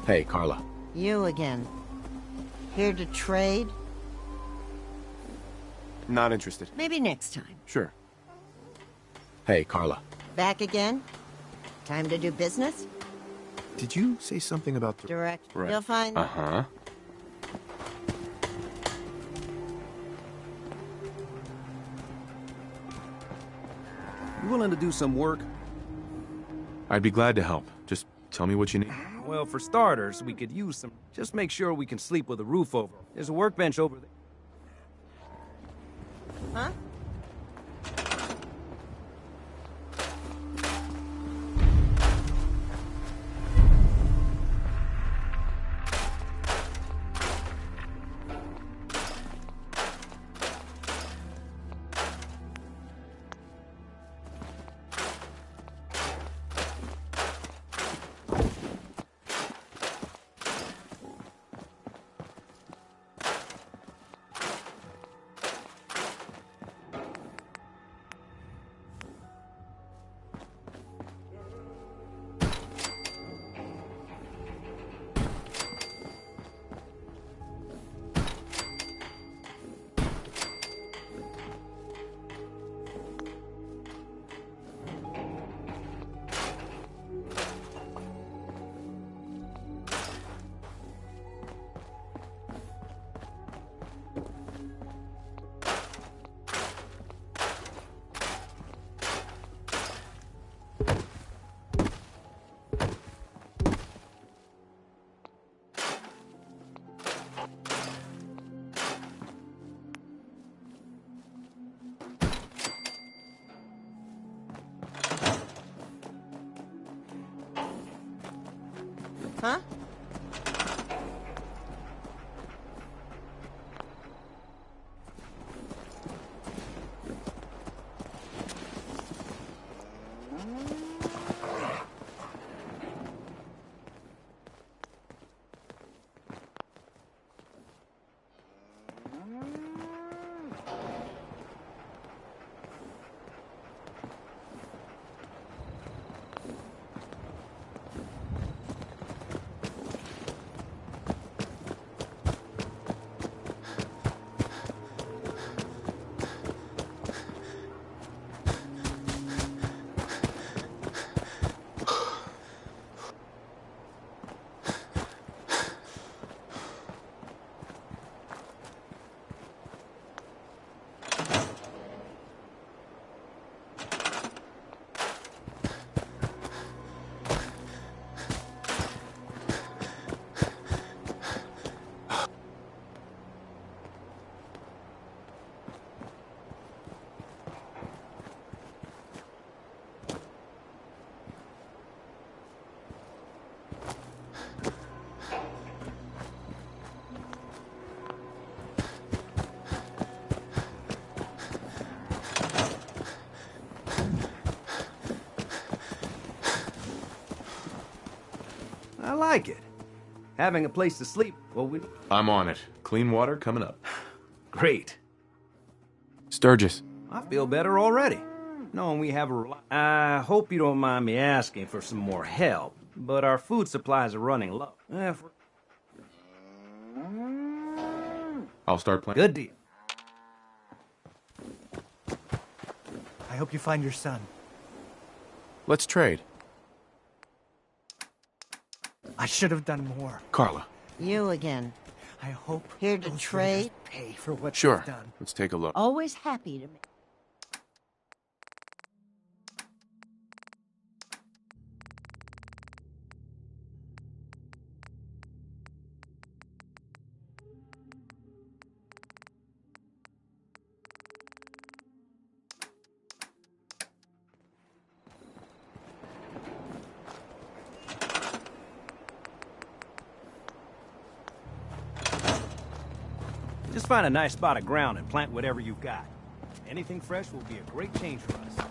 Hey, Carla. You again. Here to trade? Not interested. Maybe next time. Sure. Hey, Carla. Back again? Time to do business? Did you say something about the... Direct. Right. You'll find... Uh-huh. You willing to do some work? I'd be glad to help. Just tell me what you need. Well, for starters, we could use some... Just make sure we can sleep with a roof over. There's a workbench over there. Huh? Huh? I like it. Having a place to sleep, well, I'm on it. Clean water coming up. Great. Sturgis. I feel better already. Knowing we have a... I hope you don't mind me asking for some more help, but our food supplies are running low. I'll start playing. Good deal. I hope you find your son. Let's trade. I should have done more. Carla. You again. I hope Here to those trade? raiders pay for what Sure. they've done. Let's take a look. Always happy to make... Just find a nice spot of ground and plant whatever you've got. Anything fresh will be a great change for us.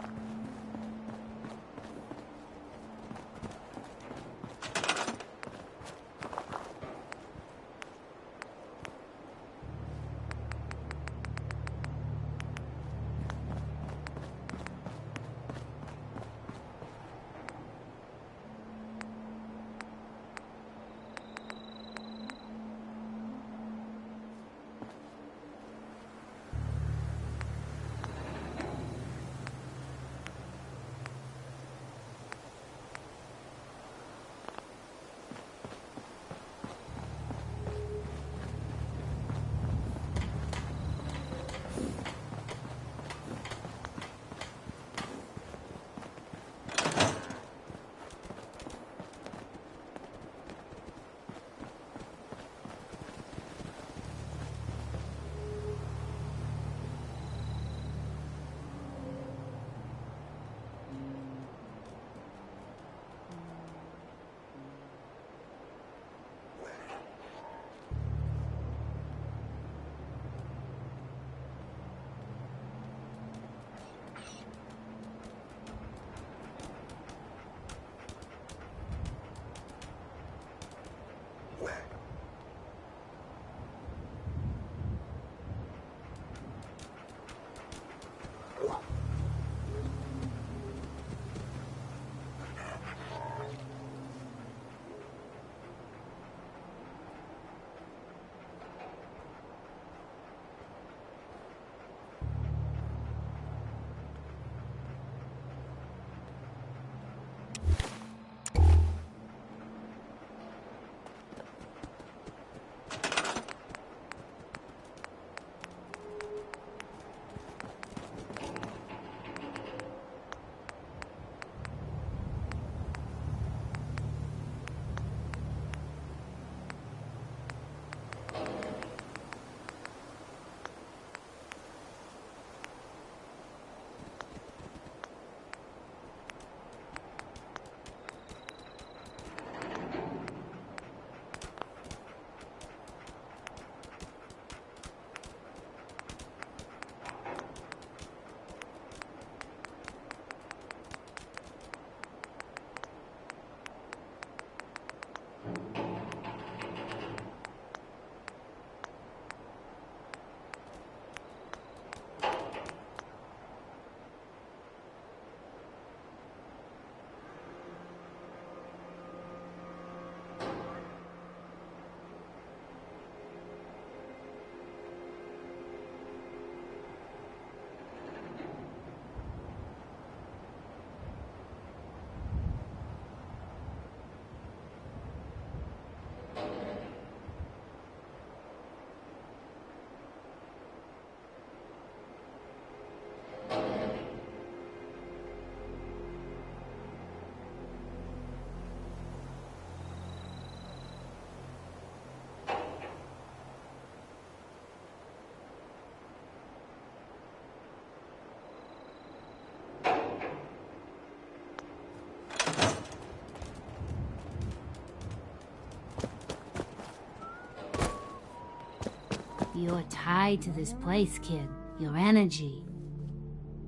You're tied to this place, kid. Your energy.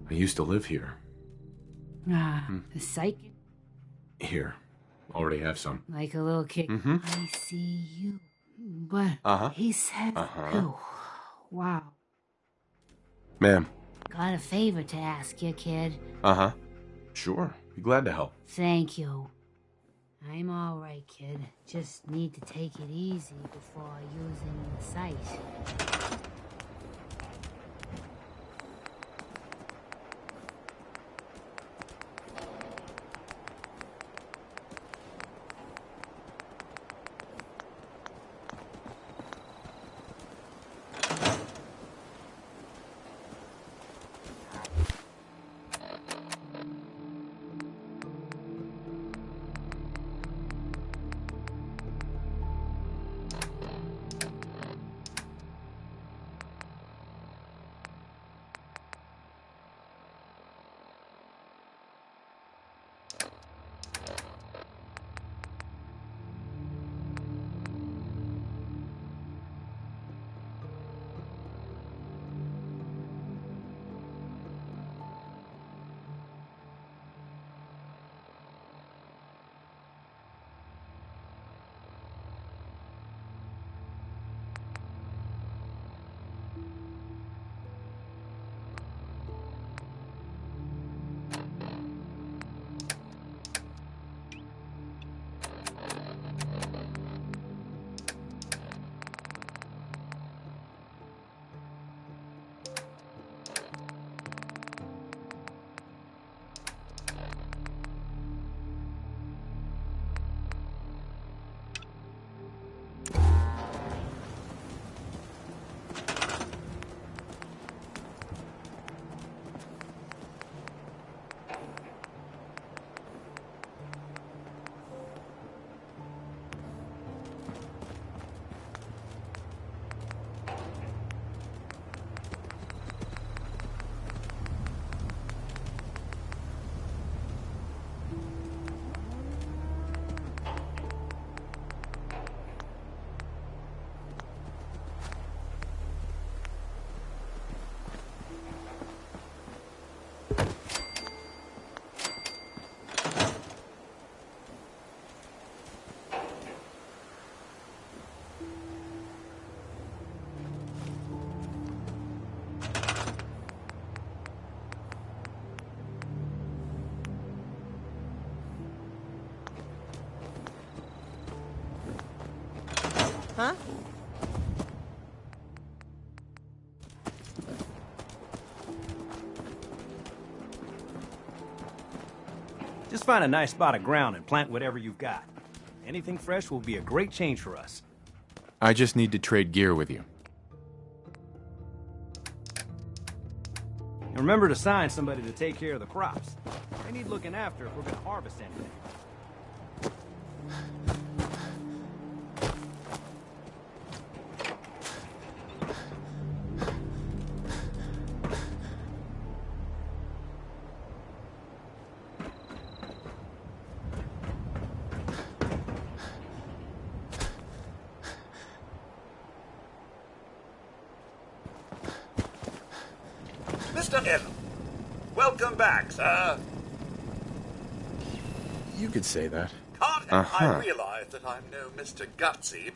I used to live here. The psychic. Here. Already have some. Like a little kid. I see you. But he said, "Ew. Wow. Ma'am. Got a favor to ask you, kid. Sure. Be glad to help. Thank you. I'm alright, kid. Just need to take it easy before using the sight. Huh? Just find a nice spot of ground and plant whatever you've got. Anything fresh will be a great change for us. I just need to trade gear with you. And remember to assign somebody to take care of the crops. They need looking after if we're gonna harvest anything. Mr. Hill, welcome back, sir. You could say that. Can't help I realize that I'm no Mr. Gutsy.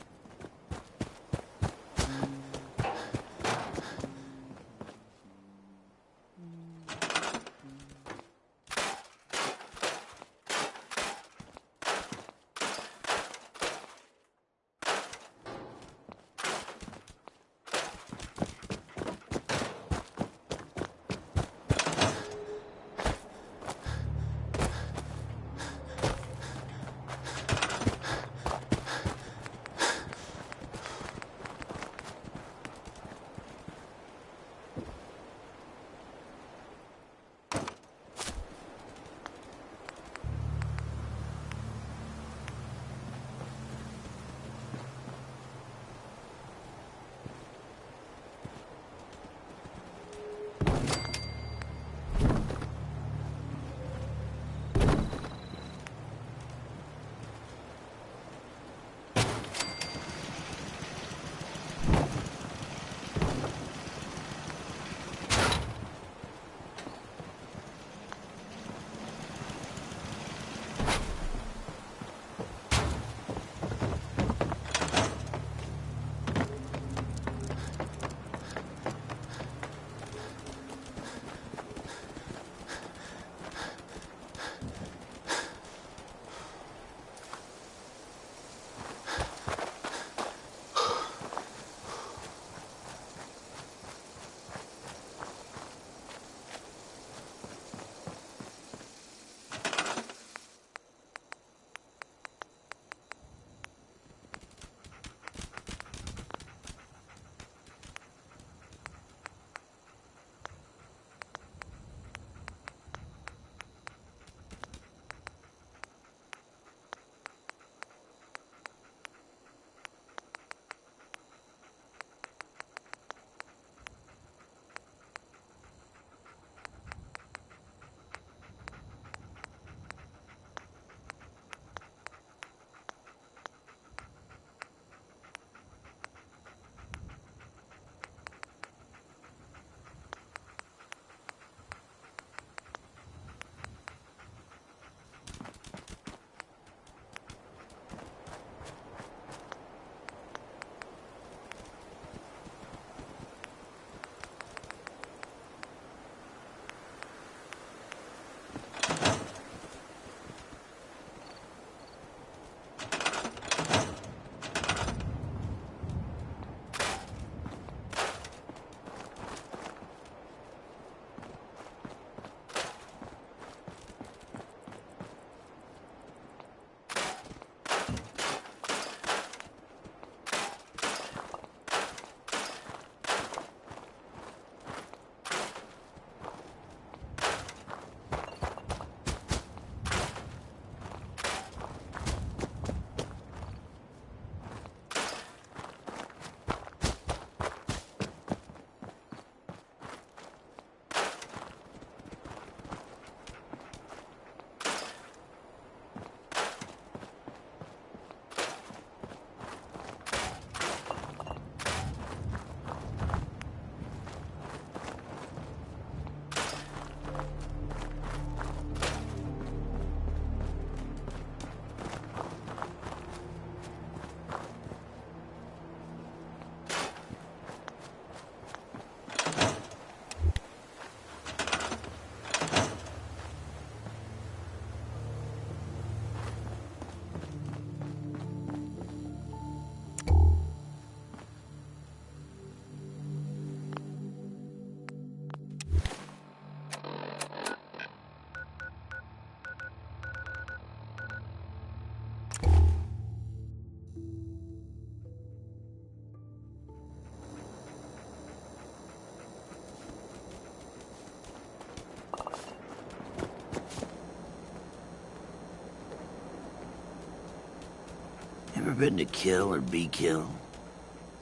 been to Kill or Be Kill?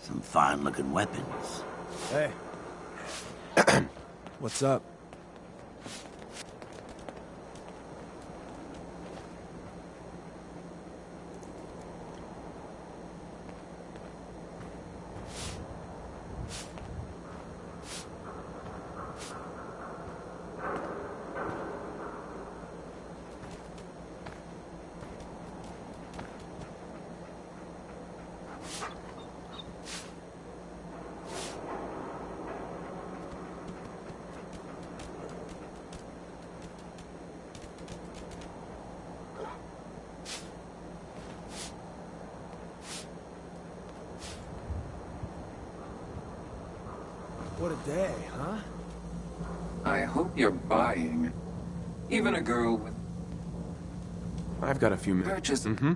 Some fine-looking weapons. Hey. What's up? What a day, huh? I hope you're buying. Even a girl with I've got a few minutes. purchase. Mm-hmm.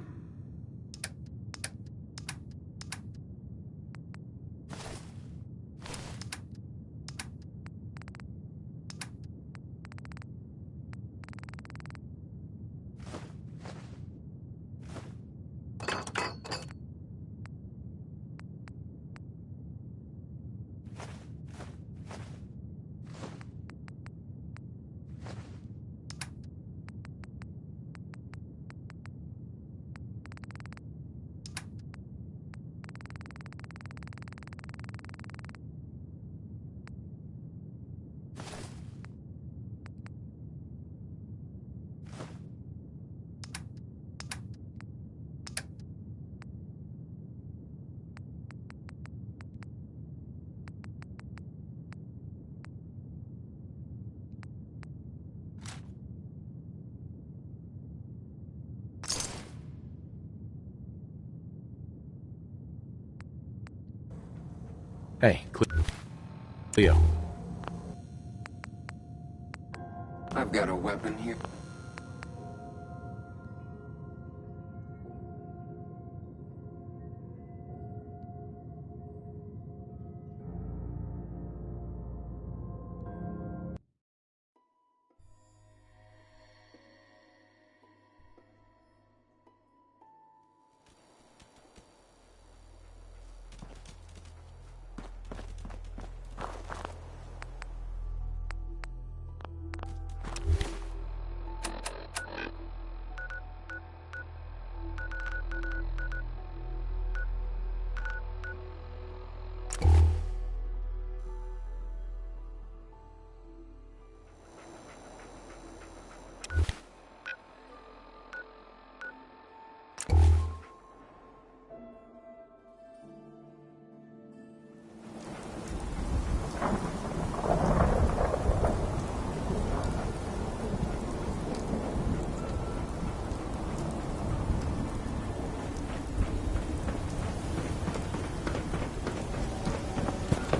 Hey, Cleo. I've got a weapon here.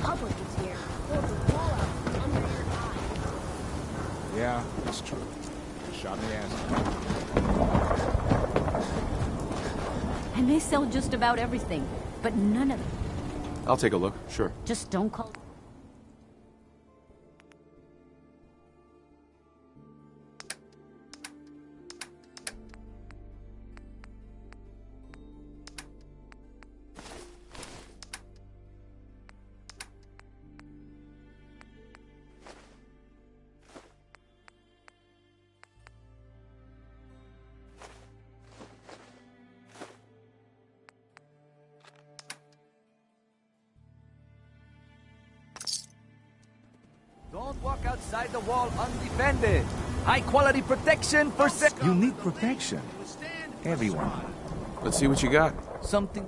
Public is here. Pulled the wall out from under your eye. Yeah, that's true. Shot in the ass. And they sell just about everything, but none of it. I'll take a look, sure. Just don't call. Don't walk outside the wall undefended. High quality protection for You need protection. Everyone. Let's see what you got. something.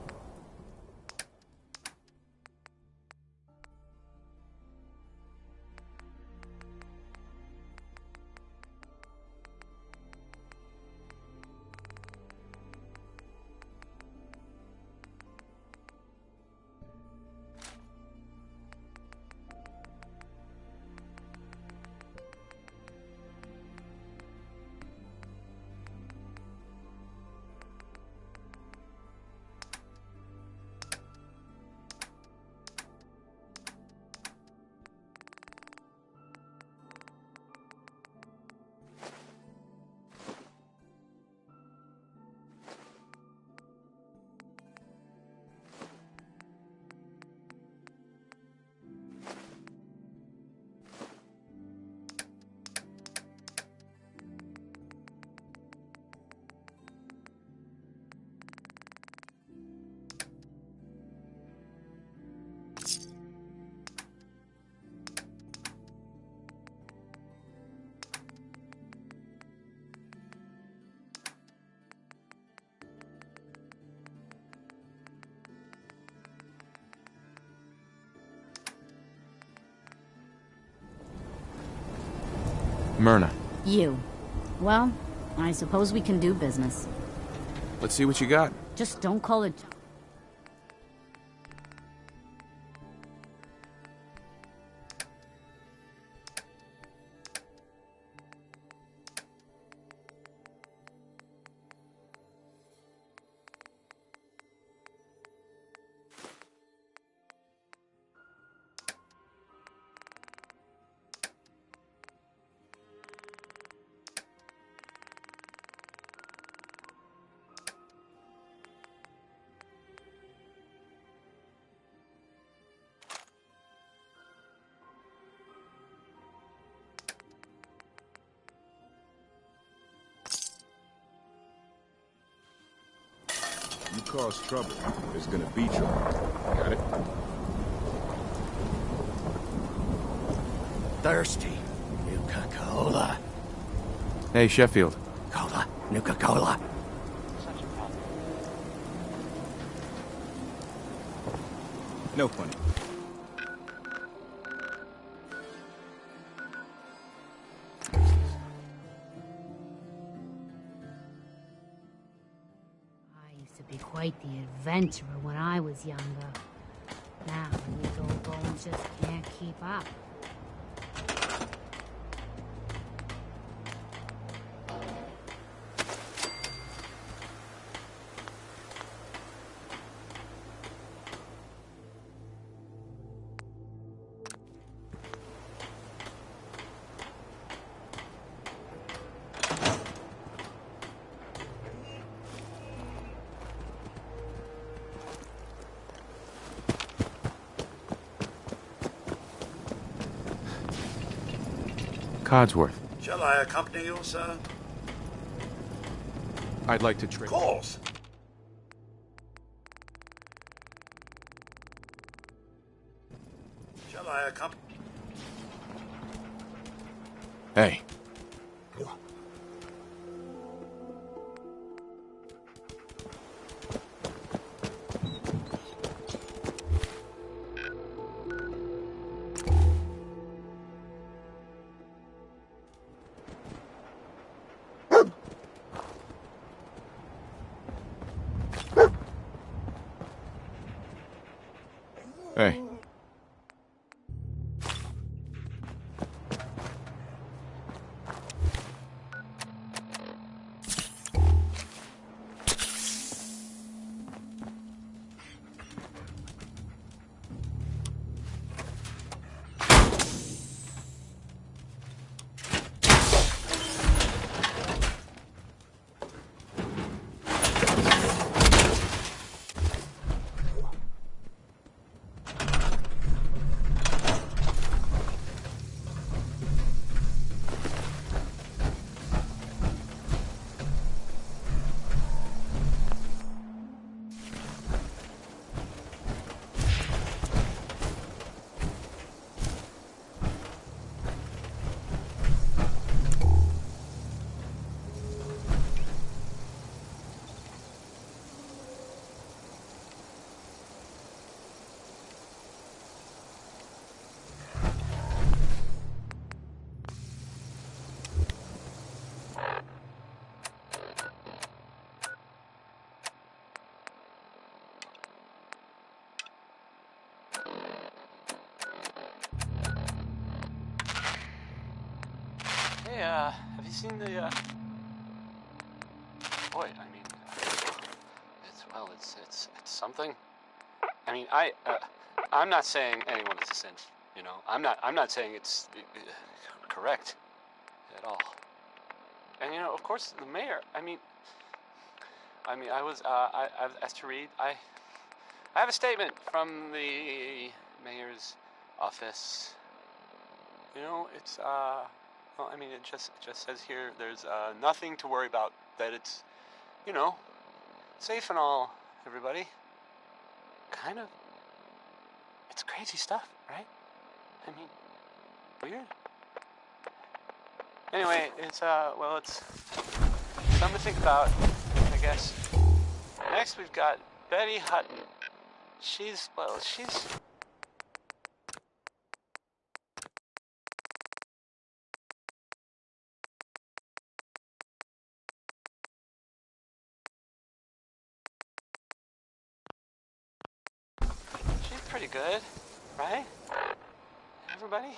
Myrna. You. Well, I suppose we can do business. Let's see what you got. Just don't call it... You cause trouble, there's gonna be trouble. Got it? Thirsty. Nuka-Cola. Hey, Sheffield. Cola. Nuka-Cola. No funny. I used to be quite the adventurer when I was younger. Now, these old bones just can't keep up. Codsworth. Shall I accompany you, sir? I'd like to trade. Of course. Shall I accompany? Hey. Hey. Hey, have you seen the, Boy, I mean, it's something. I mean, I'm not saying anyone is a sin, you know? I'm not saying it's correct at all. And, you know, of course, the mayor, I mean, I was, I've asked to read, I have a statement from the mayor's office. You know, it's, well, I mean, it just says here there's nothing to worry about, that it's, you know, safe and all, everybody. Kind of. It's crazy stuff, right? I mean, weird. Anyway, it's, well, it's something to think about, I guess. Next, we've got Betty Hutton. She's good, right? Everybody?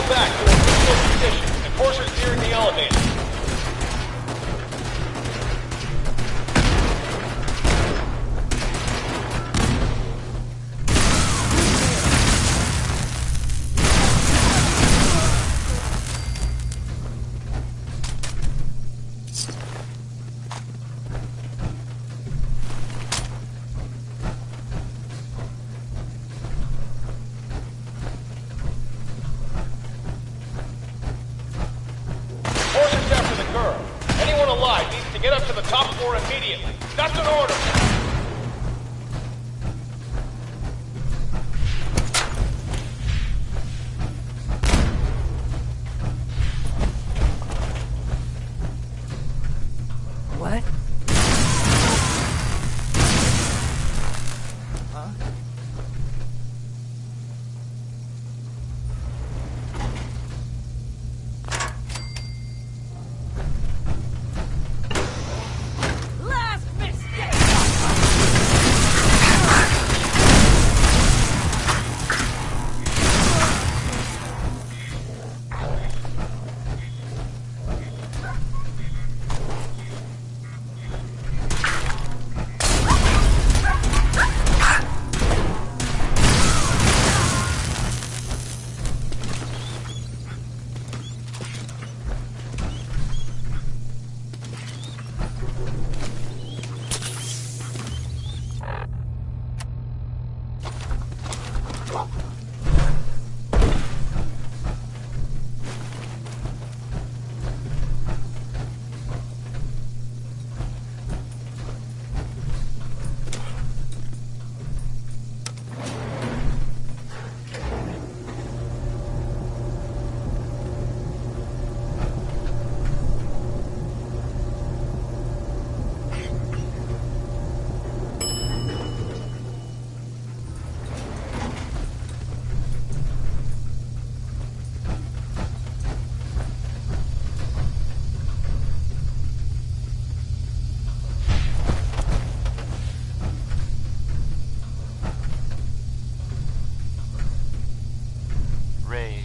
Fall back to original position. The courser's nearing the elevator. Get up to the top floor immediately. That's an order. What? Huh?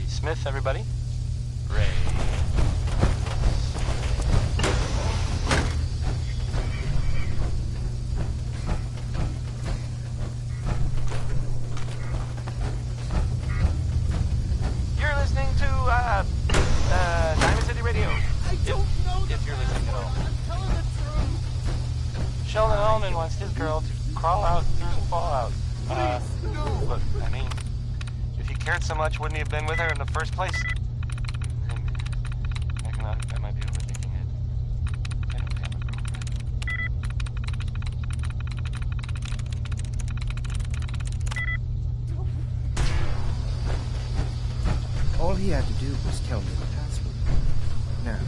Smith, everybody. Ray. You're listening to Diamond City Radio. I don't know if you're listening at all. I'm telling the truth. Sheldon Allman wants his girl to crawl out through the fallout. Look, I mean, if he cared so much, wouldn't he have been with her in the first place? I might be overthinking it. I don't have a girlfriend. All he had to do was tell me the password. Now.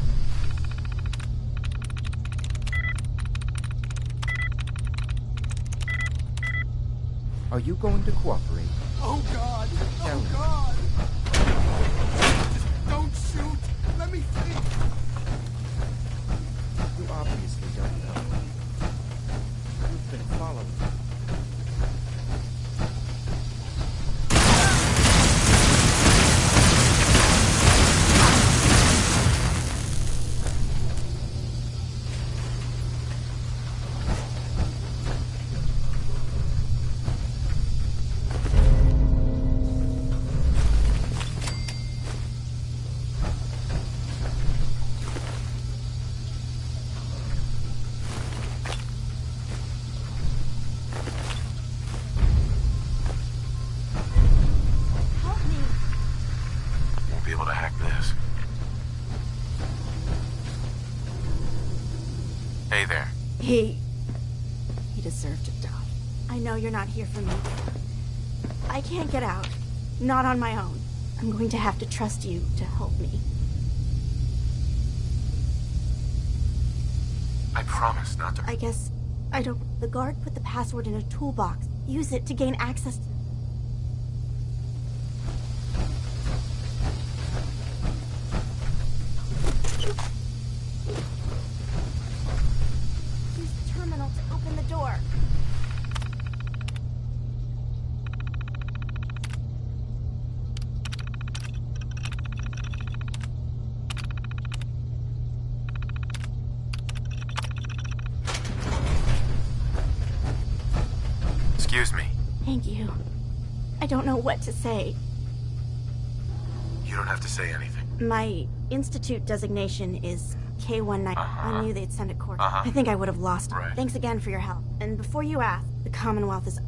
Are you going to cooperate? Oh, God! Tell me. God! Just don't shoot! Let me think! You obviously don't know. You've been following me. He deserved to die. I know you're not here for me. I can't get out. Not on my own. I'm going to have to trust you to help me. I promise not to. I guess I don't... The guard put the password in a toolbox. Use it to gain access to... Excuse me. Thank you. I don't know what to say. You don't have to say anything. My institute designation is K-19. I knew they'd send a court. Uh-huh. I think I would have lost it. Right. Thanks again for your help. And before you ask, the Commonwealth is...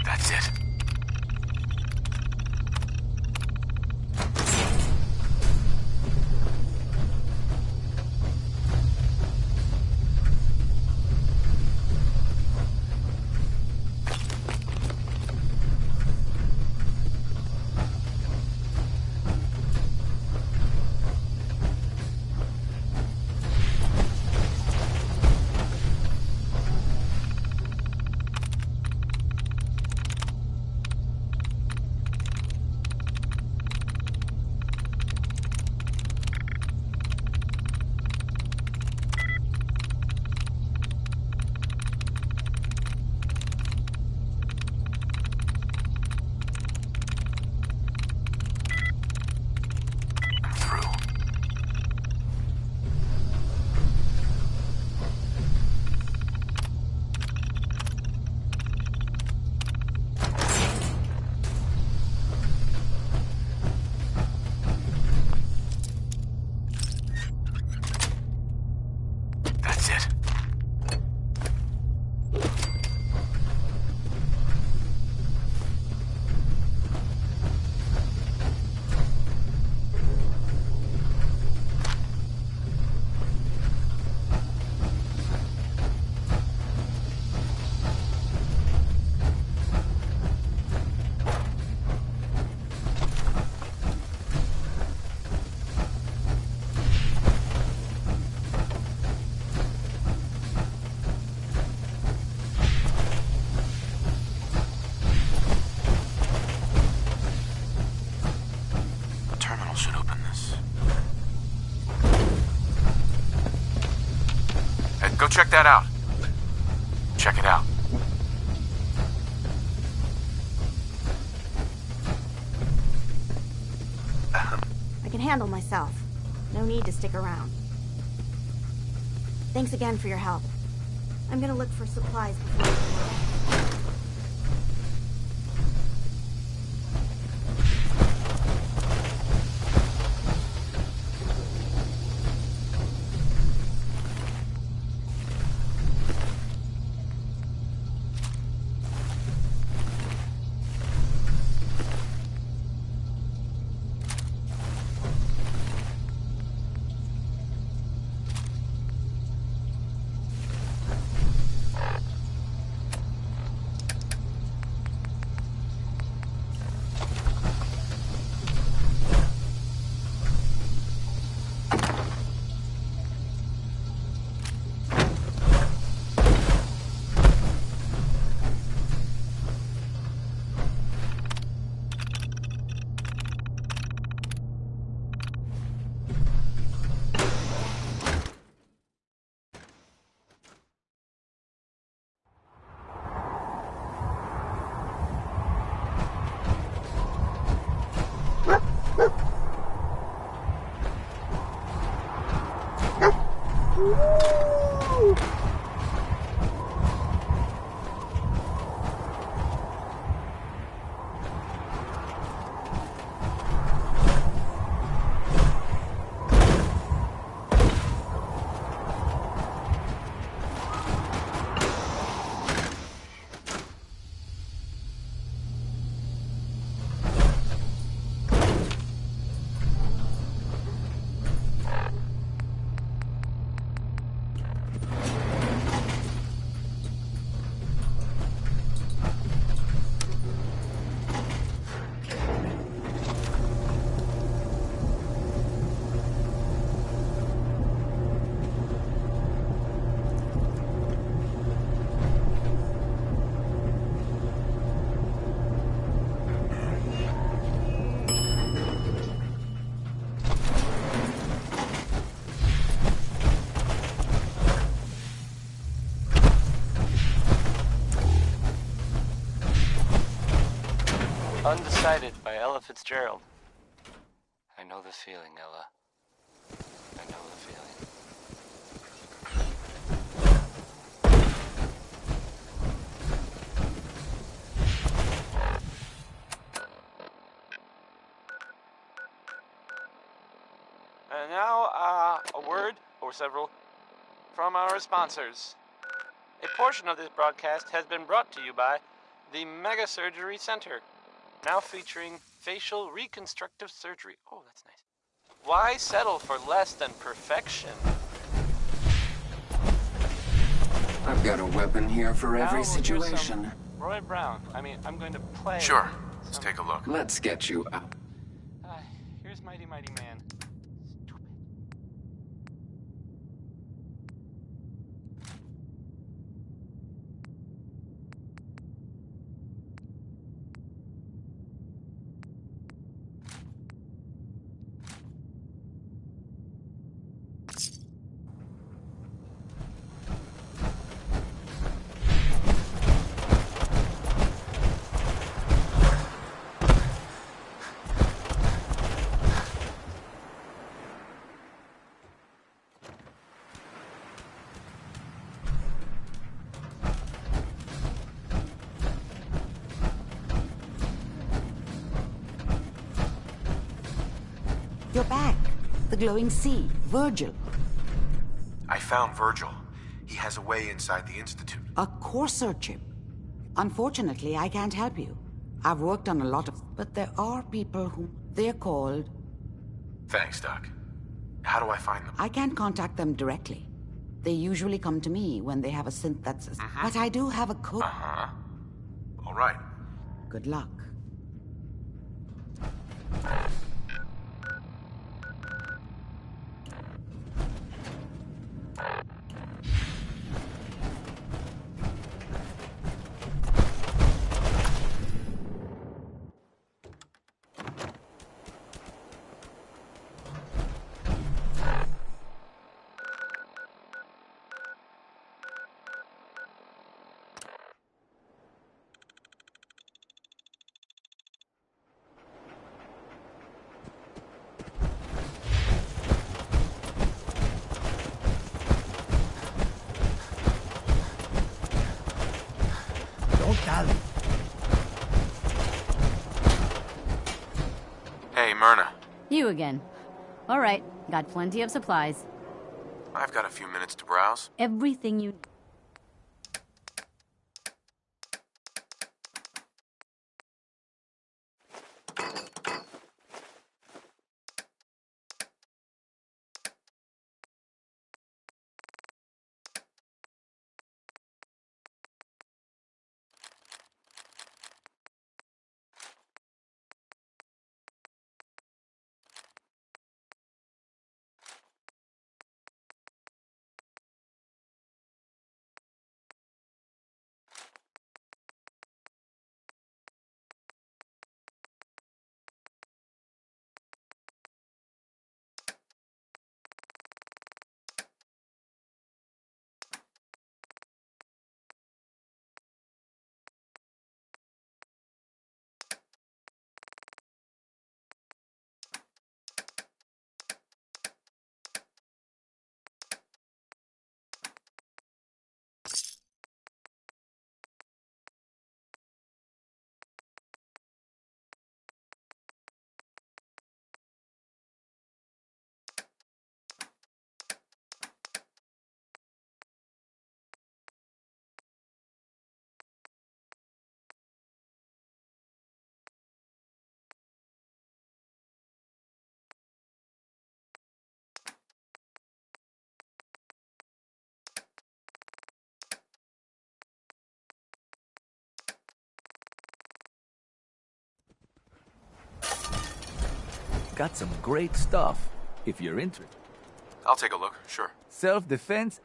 That's it. That's it. Should open this. Hey, go check that out. Check it out. I can handle myself. No need to stick around. Thanks again for your help. I'm gonna look for supplies before Undecided by Ella Fitzgerald. I know the feeling, Ella. I know the feeling. And now, a word, or several, from our sponsors. A portion of this broadcast has been brought to you by the Mega Surgery Center, now featuring facial reconstructive surgery. Oh, that's nice. Why settle for less than perfection? I've got a weapon here for Now every we'll hear some situation. Roy Brown. I'm going to play. Sure. Let's take a look. Let's get you out. Here's Mighty Mighty Man. You're back. The glowing sea. Virgil. I found Virgil. He has a way inside the Institute. A Corsair chip. Unfortunately, I can't help you. I've worked on a lot of... But there are people who... They're called... Thanks, Doc. How do I find them? I can't contact them directly. They usually come to me when they have a synth that's... But I do have a code. Uh-huh. All right. Good luck. Dale. Hey, Myrna. You again. All right, got plenty of supplies. I've got a few minutes to browse. Everything you... got some great stuff, if you're interested. I'll take a look, sure. Self-defense?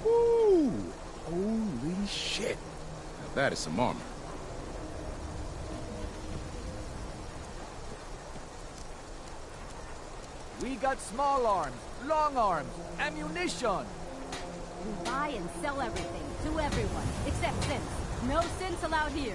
Woo! Holy shit. Now that is some armor. We got small arms, long arms, ammunition. We buy and sell everything to everyone, except synths. No synths allowed here.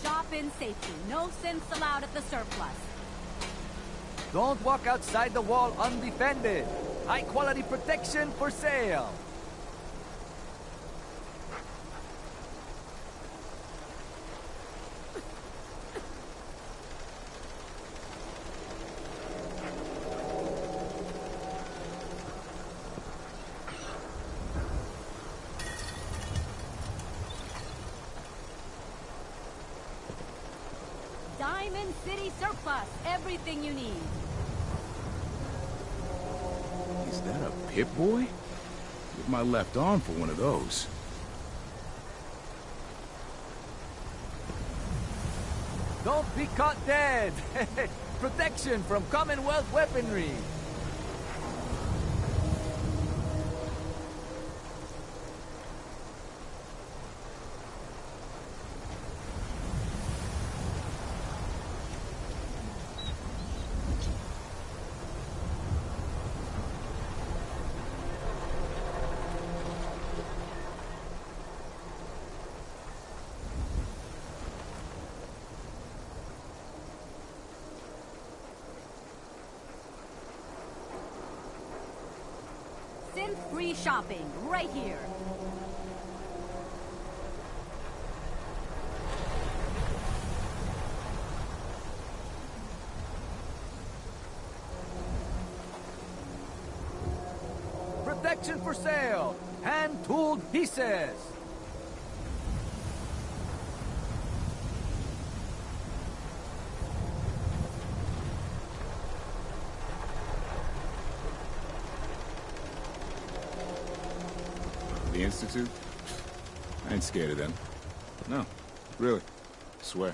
Shop in safety. No synths allowed at the surplus. Don't walk outside the wall undefended. High quality protection for sale. Diamond City Surplus. Everything you need. Is that a Pip-Boy? Give my left arm for one of those. Don't be caught dead. Protection from Commonwealth weaponry. Synth-free shopping, right here. Protection for sale. Hand-tooled pieces. The Institute? I ain't scared of them. No, really. Swear.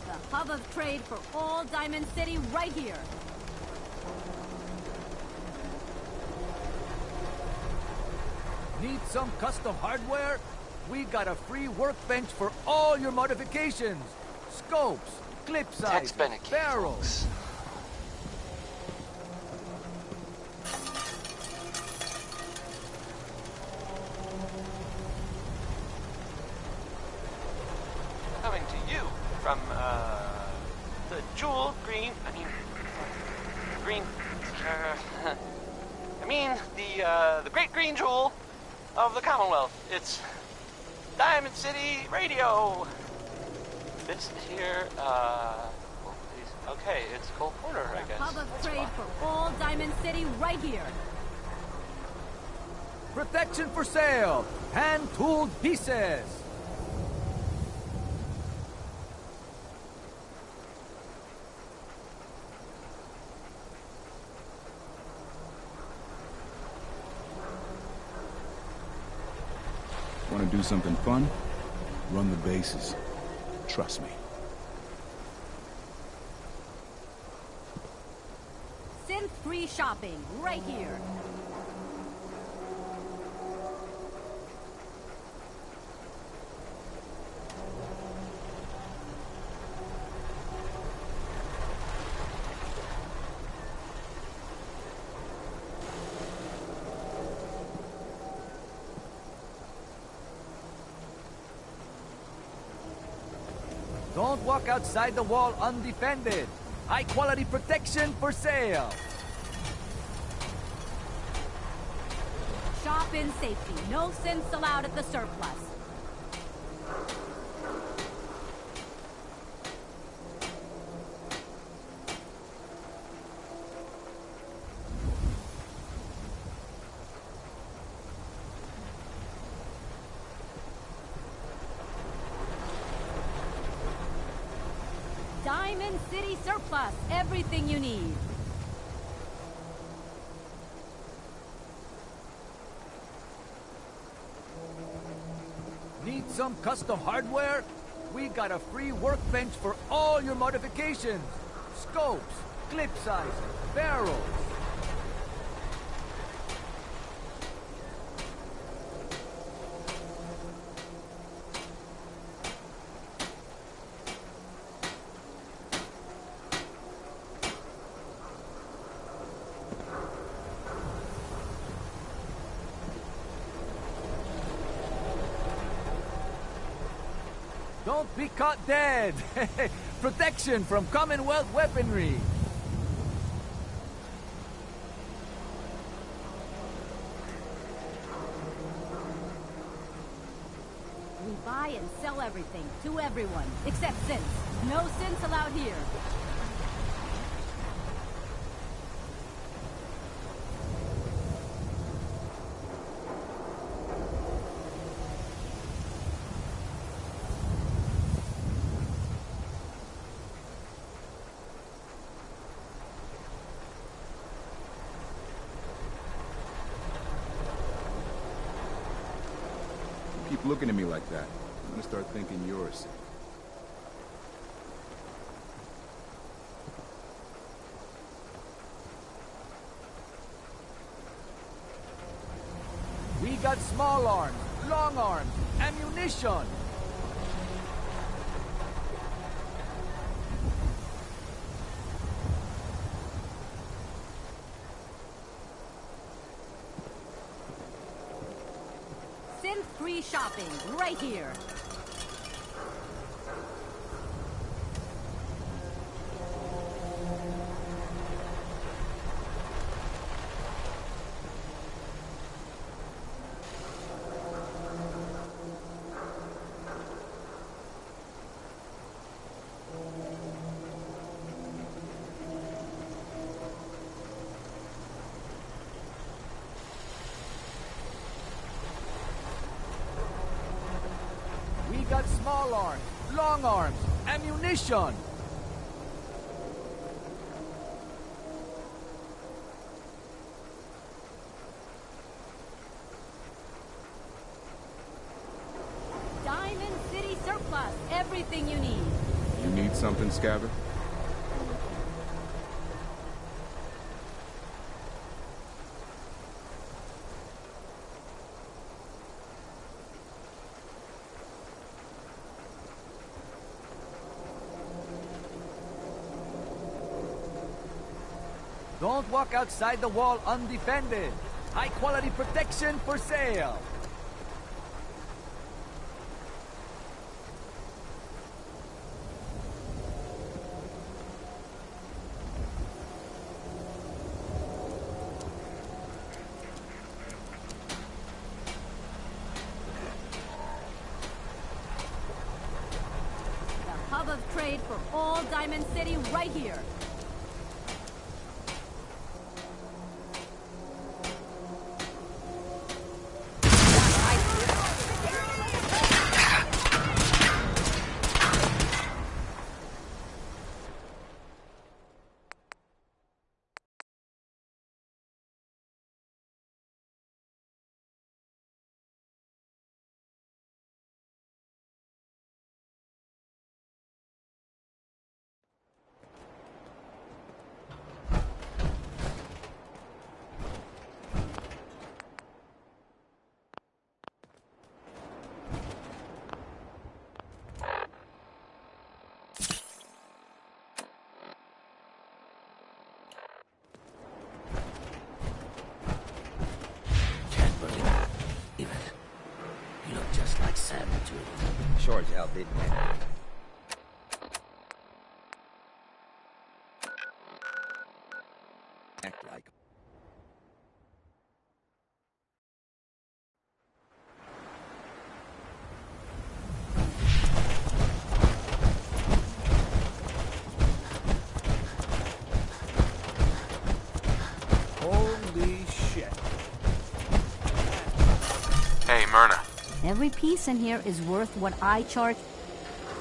The hub of trade for all Diamond City, right here. Need some custom hardware? We got a free workbench for all your modifications. Scopes, clip size, barrels. Coming to you from, the Jewel Green, Green, the Great Green Jewel of the Commonwealth. It's Diamond City Radio. This here, okay, it's Cole Porter, I guess. Hub of trade for all Diamond City, right here. Protection for sale. Hand-tooled pieces. Want to do something fun? Run the bases. Trust me. Synth-free shopping, right here. Don't walk outside the wall undefended. High-quality protection for sale. Shop in safety. No synths allowed at the surplus. Diamond City Surplus. Everything you need. Need some custom hardware? We got a free workbench for all your modifications. Scopes, clip size, barrels. Don't be caught dead! Protection from Commonwealth weaponry! We buy and sell everything, to everyone, except synths. No synths allowed here. Keep looking at me like that. I'm gonna start thinking you're sick. We got small arms, long arms, ammunition! Synth-free shopping, right here. We got small arms, long arms, ammunition! Diamond City Surplus, everything you need. You need something, Scabbard? Don't walk outside the wall undefended. High-quality protection for sale. The hub of trade for all Diamond City right here. Sure as hell didn't. Act like. Holy shit. Hey, Myrna. Every piece in here is worth what I charge.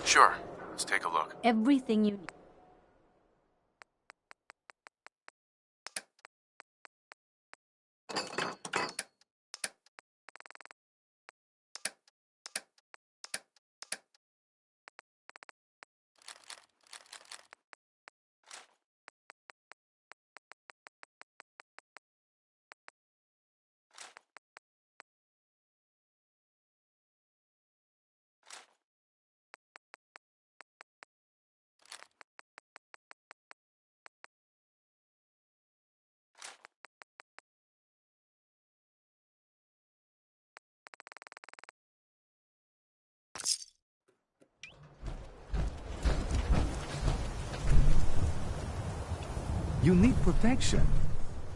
Sure. Let's take a look. Everything you need. You need protection.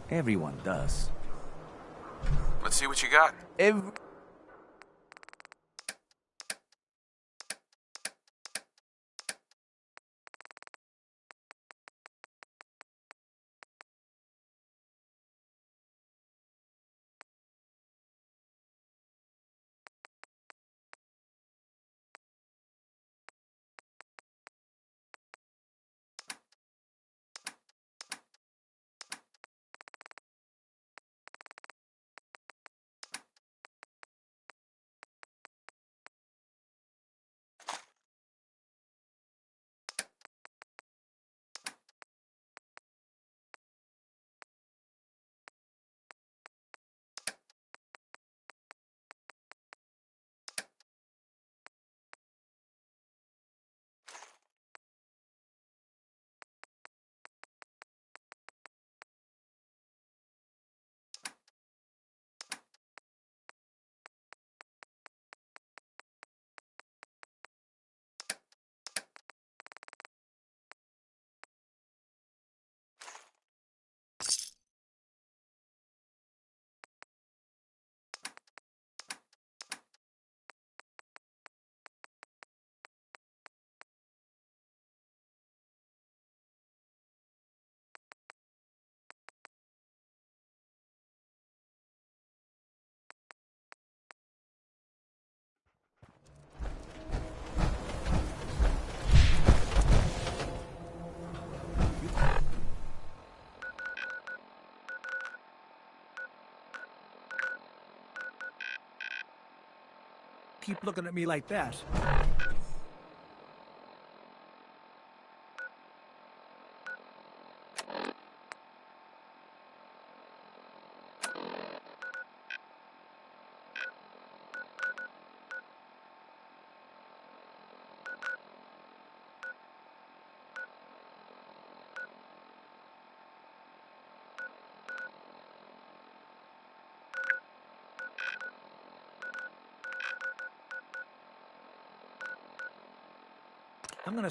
Everyone does. Let's see what you got. Keep looking at me like that. I'm gonna...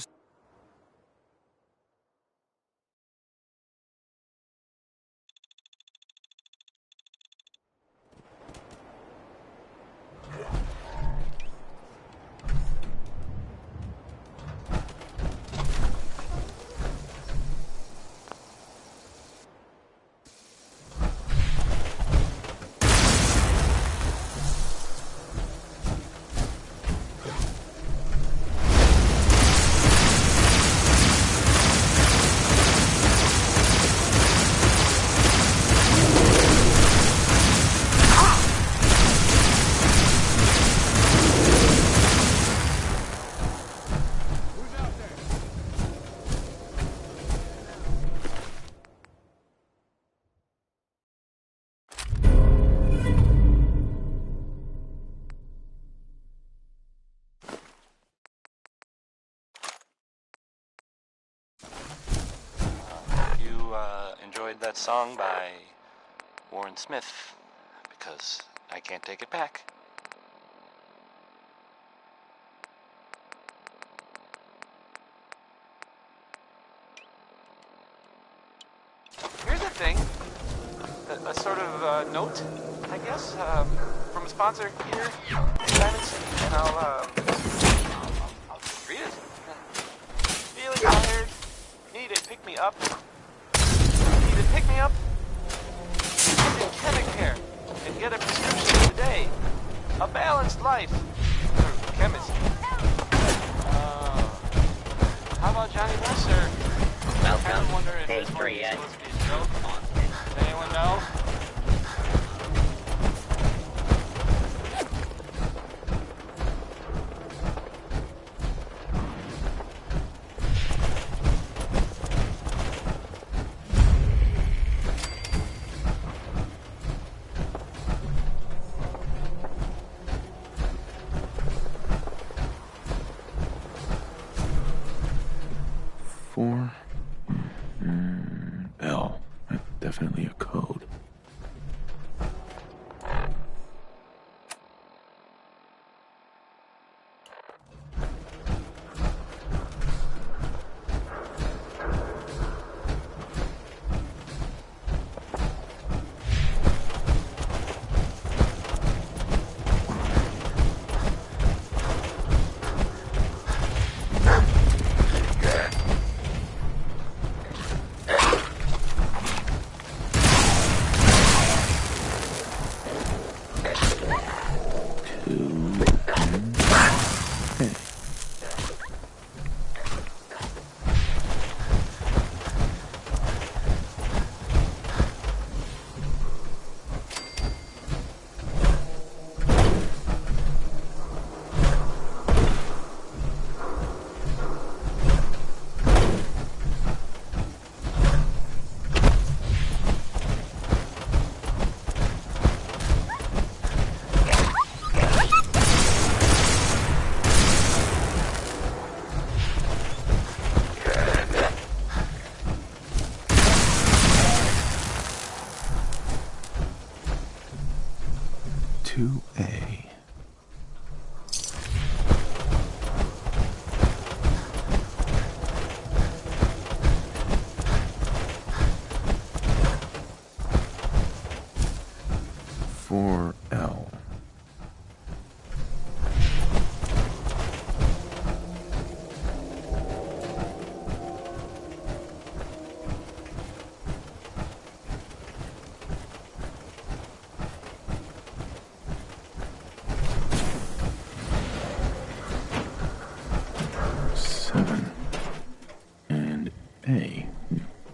Enjoyed that song by Warren Smith, because I can't take it back. Here's the thing. A sort of note, I guess, from a sponsor here in Diamond City, and I'll read it. Feeling tired, need a pick-me-up. Need a pick-me-up? Visit Chemicare and get a prescription today. A balanced life through chemistry. How about Johnny Mercer? Welcome, I wonder if this one is supposed to be a joke. Does anyone know? L. That's definitely a code.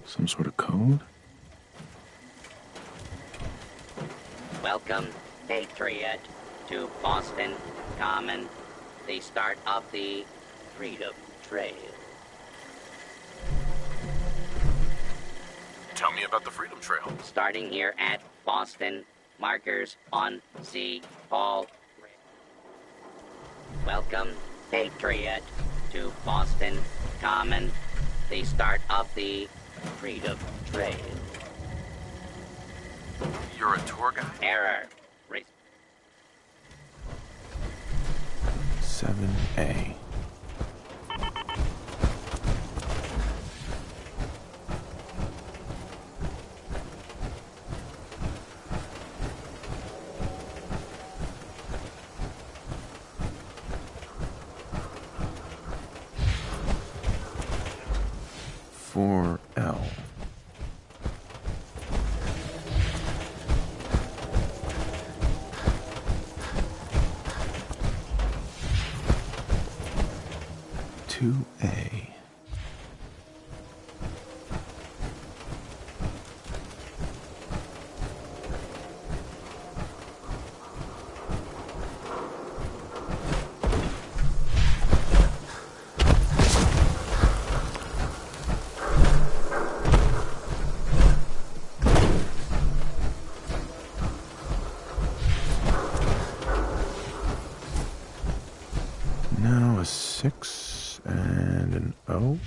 Some sort of code? Welcome, Patriot, to Boston Common, the start of the Freedom Trail. Tell me about the Freedom Trail. Starting here at Boston, markers on C. Hall. Welcome, Patriot, to Boston Common, the start of the Freedom Trail. You're a tour guide? Error. 7A. L. Two A. Now a 6 and an O.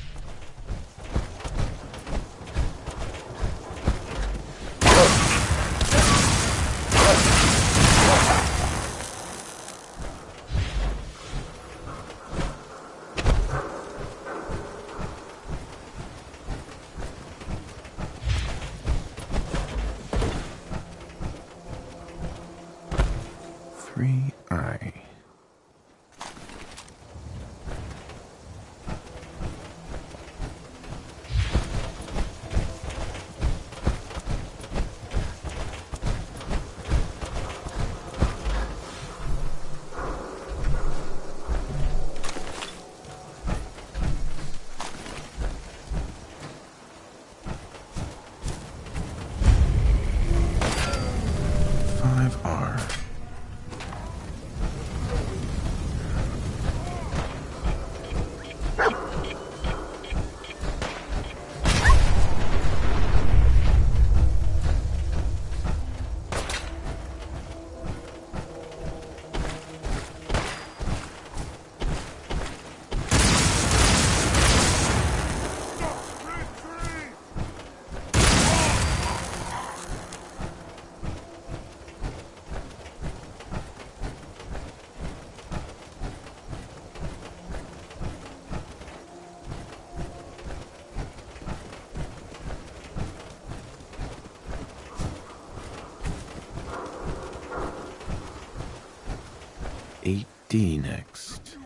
8D next.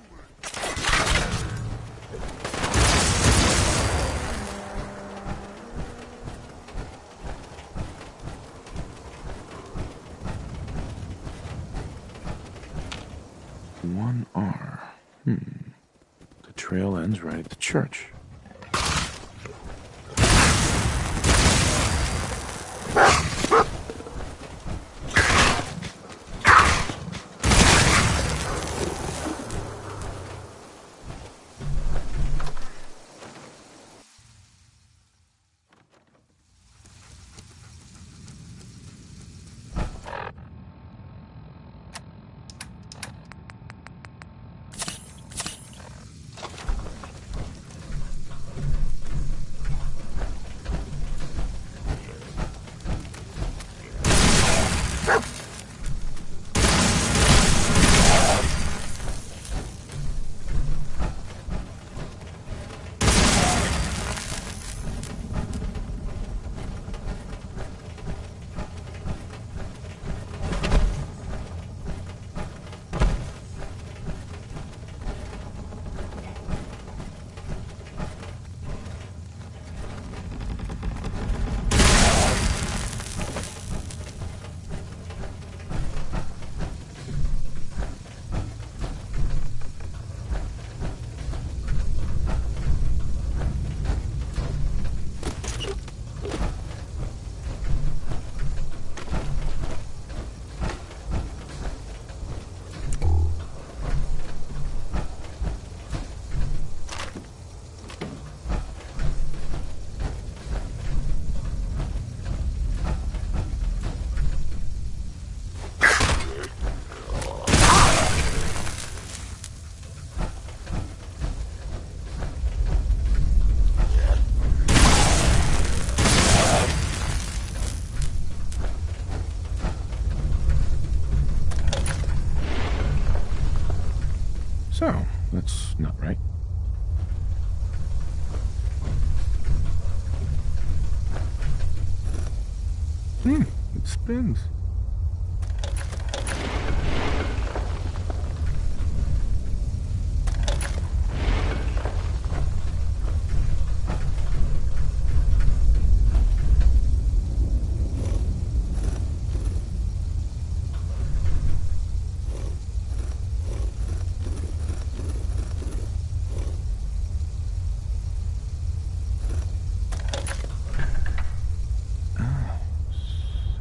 One R. The trail ends right at the church. So, that's not right. It spins.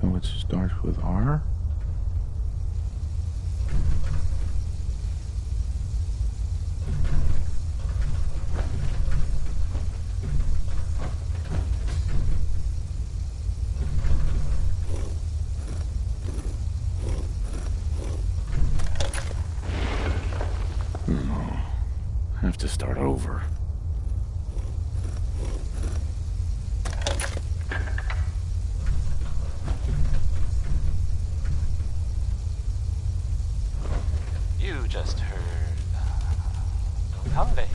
So it starts with R? No. Have to start over. You just heard Holiday.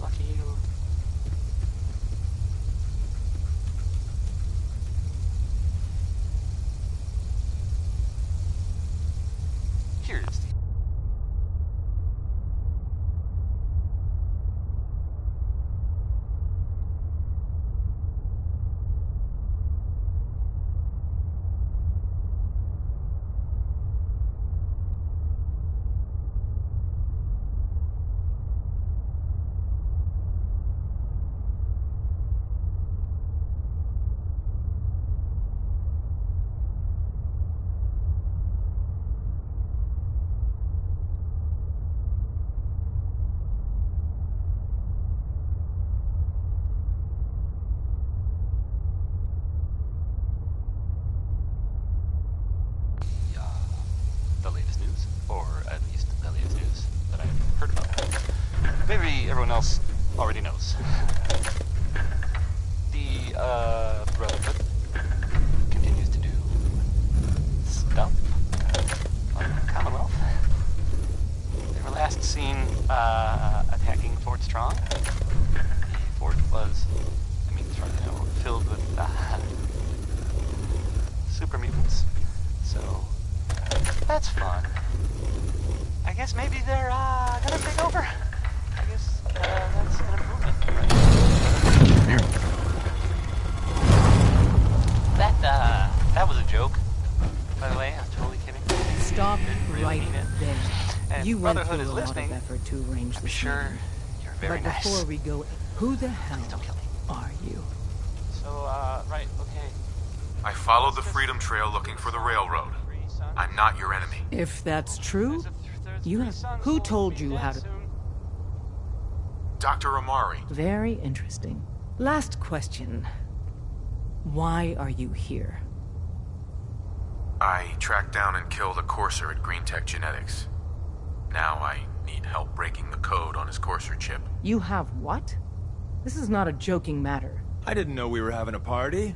Lucky you. Here's the latest news, or at least the latest news that I've heard about. Maybe everyone else already knows. The Brotherhood continues to do stuff on the Commonwealth. They were last seen attacking Fort Strong. The fort was, filled with super mutants. So that's fun. guess maybe they're gonna take over. I guess that's an improvement. That was a joke. By the way, I'm totally kidding. Stop Really right mean it. there. And You went Brotherhood through is a lot listening. of effort to arrange I'm this sure meeting. you're very But nice. before we go, who the hell are you? So, right, okay. I followed the Freedom Trail looking for the railroad. I'm not your enemy. If that's true, you have... Who told you how to... Dr. Amari. Very interesting. Last question. Why are you here? I tracked down and killed a Courser at Green Tech Genetics. Now I need help breaking the code on his Courser chip. You have what? This is not a joking matter. I didn't know we were having a party.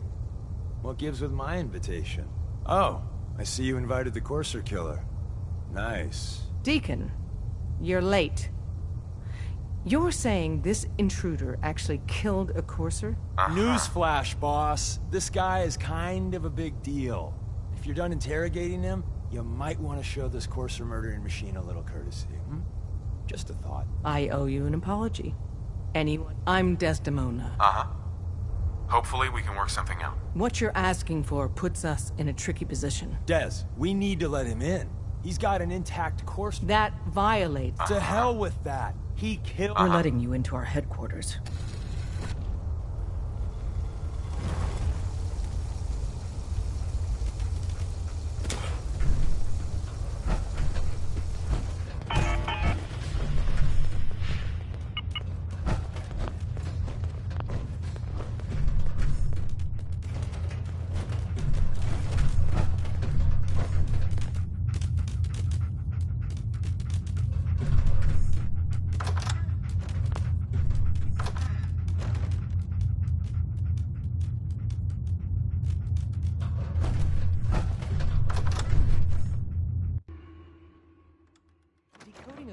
What gives with my invitation? Oh, I see you invited the Courser killer. Nice. Deacon, you're late. You're saying this intruder actually killed a Courser? Newsflash, boss. This guy is kind of a big deal. If you're done interrogating him, you might want to show this Courser murdering machine a little courtesy. Just a thought. I owe you an apology. Anyone? I'm Desdemona. Uh-huh. Hopefully we can work something out. What you're asking for puts us in a tricky position. Des, we need to let him in. He's got an intact Courser. That violates... To hell with that. He killed... We're letting you into our headquarters.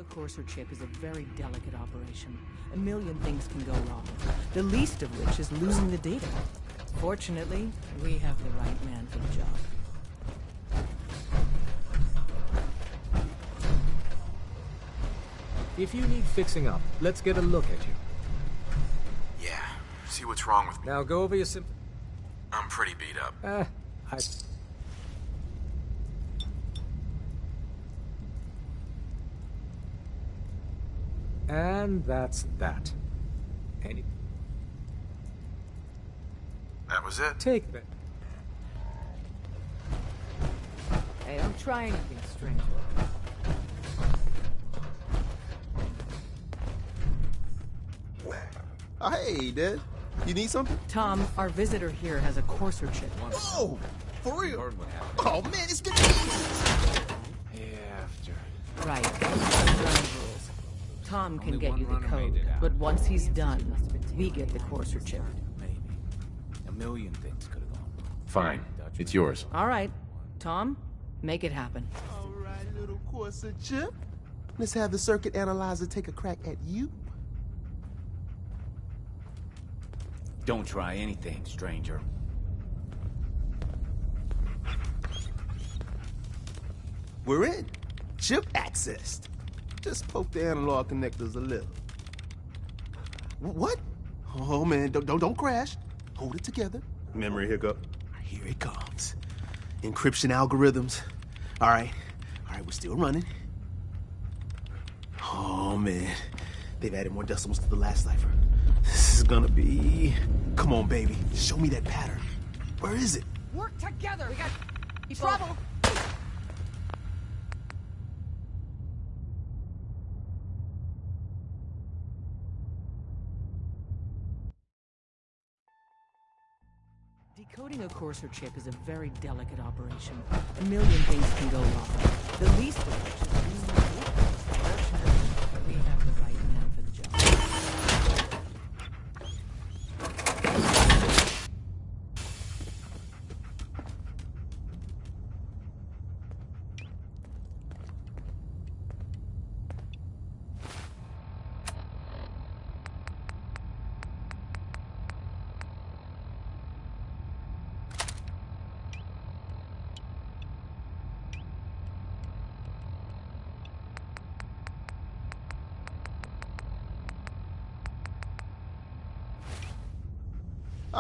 Courser chip is a very delicate operation. A million things can go wrong, the least of which is losing the data. Fortunately, we have the right man for the job. If you need fixing up, let's get a look at you. Yeah, see what's wrong with me. Now go over your symptoms. I'm pretty beat up. And that's that. That was it. Take that. Hey, don't try anything strange. Hey, Dad. You need something? Tom, our visitor here has a Courser chip. Whoa! For real? Oh, man, it's good. Right. Rules. Tom can get you the code, but once he's done, we get the Courser chip. A million things could have gone. Fine. It's yours. All right. Tom, make it happen. All right, little Courser chip. Let's have the circuit analyzer take a crack at you. Don't try anything, stranger. We're in. Chip accessed. Just poke the analog connectors a little. What? Oh man, don't crash. Hold it together. Memory hiccup. Here it comes. Encryption algorithms. All right, we're still running. Oh man, they've added more decimals to the last cipher. This is gonna be... Come on, baby. Show me that pattern. Where is it? Work together. We got trouble. Decoding a Courser chip is a very delicate operation. A million things can go wrong. The least of which is losing the data. Fortunately, we have the right man for the job.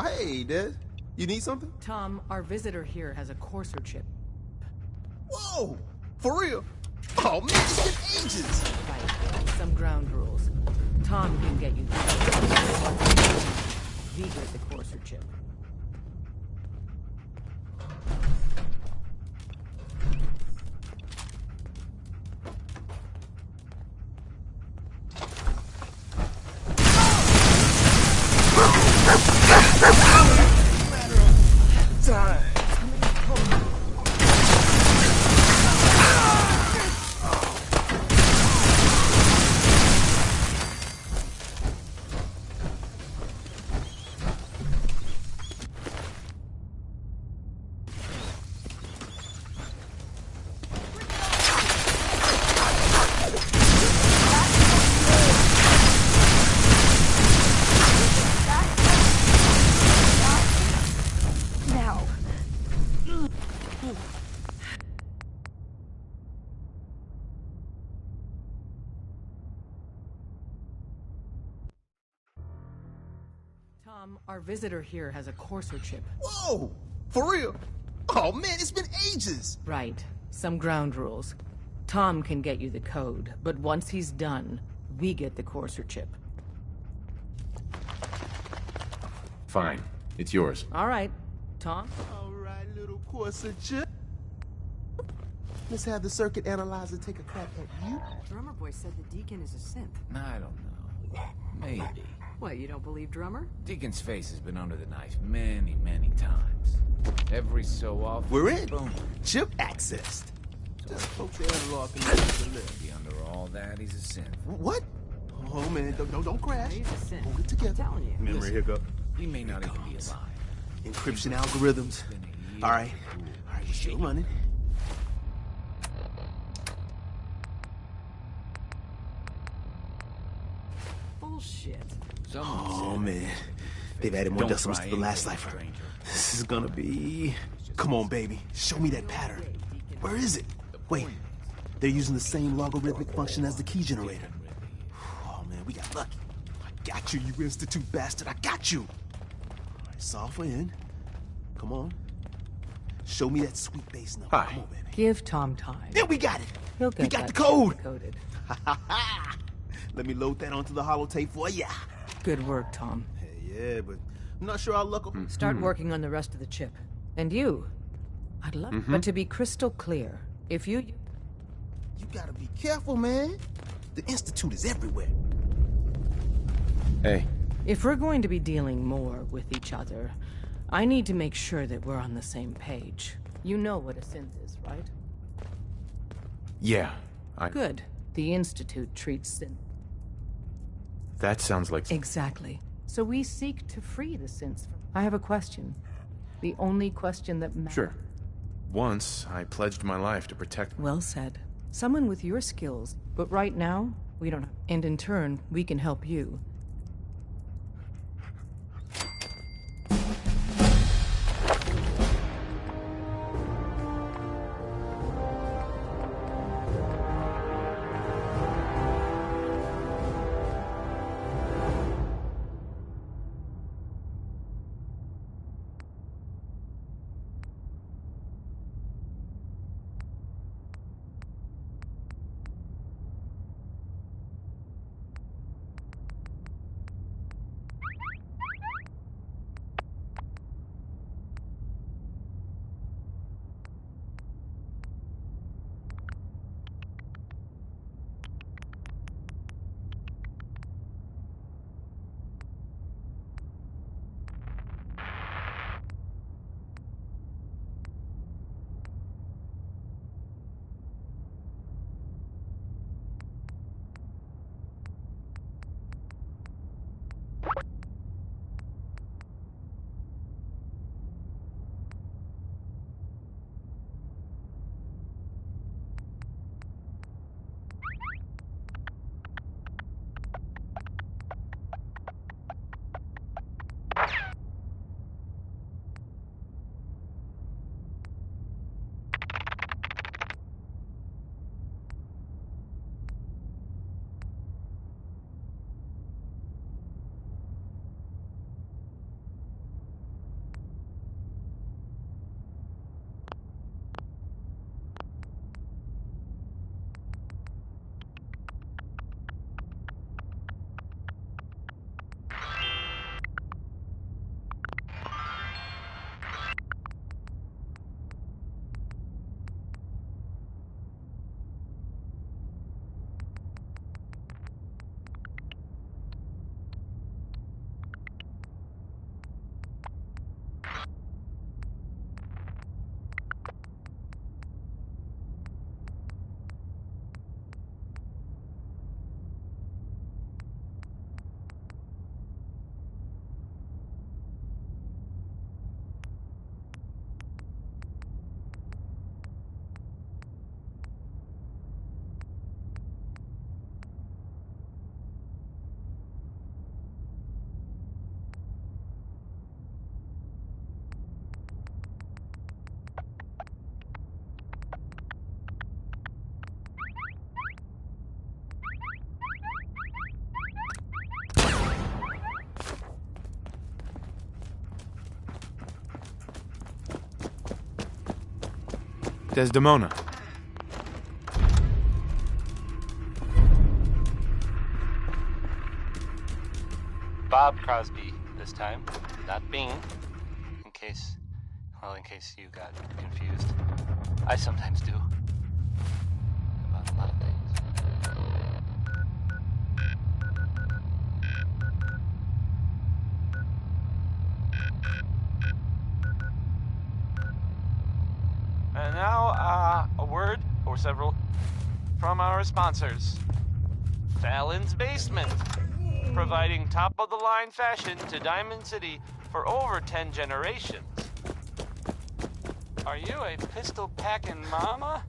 Oh, hey, Des. You need something? Tom, our visitor here has a Courser chip. Whoa! For real? Oh, man, it's been ages! Right. Some ground rules. Tom can get you we get the Courser chip. Our visitor here has a Courser chip. Whoa! For real? Oh, man, it's been ages! Right. Some ground rules. Tom can get you the code, but once he's done, we get the Courser chip. Fine. It's yours. All right. Tom? All right, little Courser chip. Let's have the circuit analyzer take a crack at you. Drummer Boy said the Deacon is a synth. I don't know. Maybe. What, you don't believe Drummer? Deacon's face has been under the knife many, many times. Every so often... We're in. Boom. Chip accessed. Just poke the analog connector a little. Maybe under all that, he's a synth. What? Oh, man, don't crash. He's a synth. Hold it together. I'm telling you. Memory hiccup. He may not even be alive. Encryption algorithms. All right, we're still running. Bullshit. Oh, man. They've added more decimals to the last cipher. This is gonna be... Come on, baby. Show me that pattern. Where is it? Wait. They're using the same logarithmic function as the key generator. Oh, man, we got lucky. I got you, you Institute bastard. I got you. All right, solve for N. Come on. Show me that sweet bass number. Hi. Come on, baby. Give Tom time. There, we got it. He'll get We got that the code. chip decoded. Let me load that onto the holotape for ya. Good work, Tom. Hey, yeah, but I'm not sure I'll luck. Start working on the rest of the chip. And you. I'd love but to be crystal clear, if you... You gotta be careful, man. The Institute is everywhere. Hey. If we're going to be dealing more with each other, I need to make sure that we're on the same page. You know what a synth is, right? Yeah, Good. The Institute treats synth. That sounds like... Exactly. So we seek to free the synths. I have a question. The only question that matters. Sure. Once, I pledged my life to protect... Well said. Someone with your skills. But right now, we don't have... And in turn, we can help you. Desdemona. Bob Crosby this time, not Bing. In case you got confused. I sometimes do. About a lot of things. And now, a word or several from our sponsors. Fallon's Basement, providing top-of-the-line fashion to Diamond City for over 10 generations. Are you a pistol-packing mama?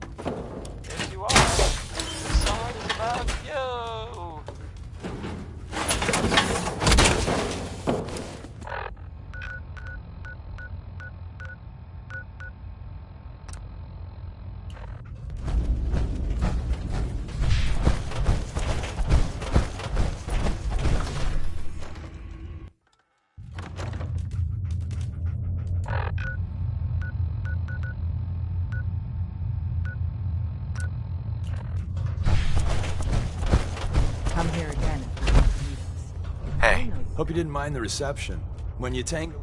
If you are, this song is about you. Come here again. Hey. Hope you didn't mind the reception. When you tango...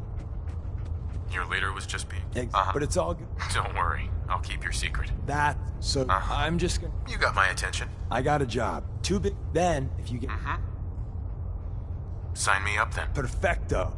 Your leader was just being... But it's all good. Don't worry. I'll keep your secret. I'm just gonna... You got my attention. I got a job. Too big. Then, if you get... Sign me up then. Perfecto.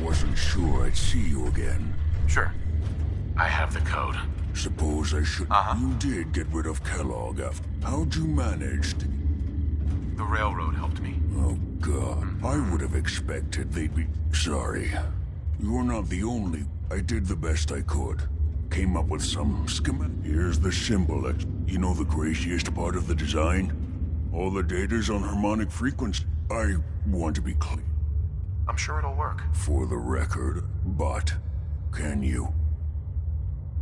Wasn't sure I'd see you again. Sure. I have the code. Suppose I should... You did get rid of Kellogg after... How'd you manage to... The railroad helped me. Oh, God. I would have expected they'd be... Sorry. You're not the only... I did the best I could. Came up with some schematic. Here's the symbol. You know the craziest part of the design? All the data's on harmonic frequency. I want to be clear. I'm sure it'll work. For the record, but... Can you?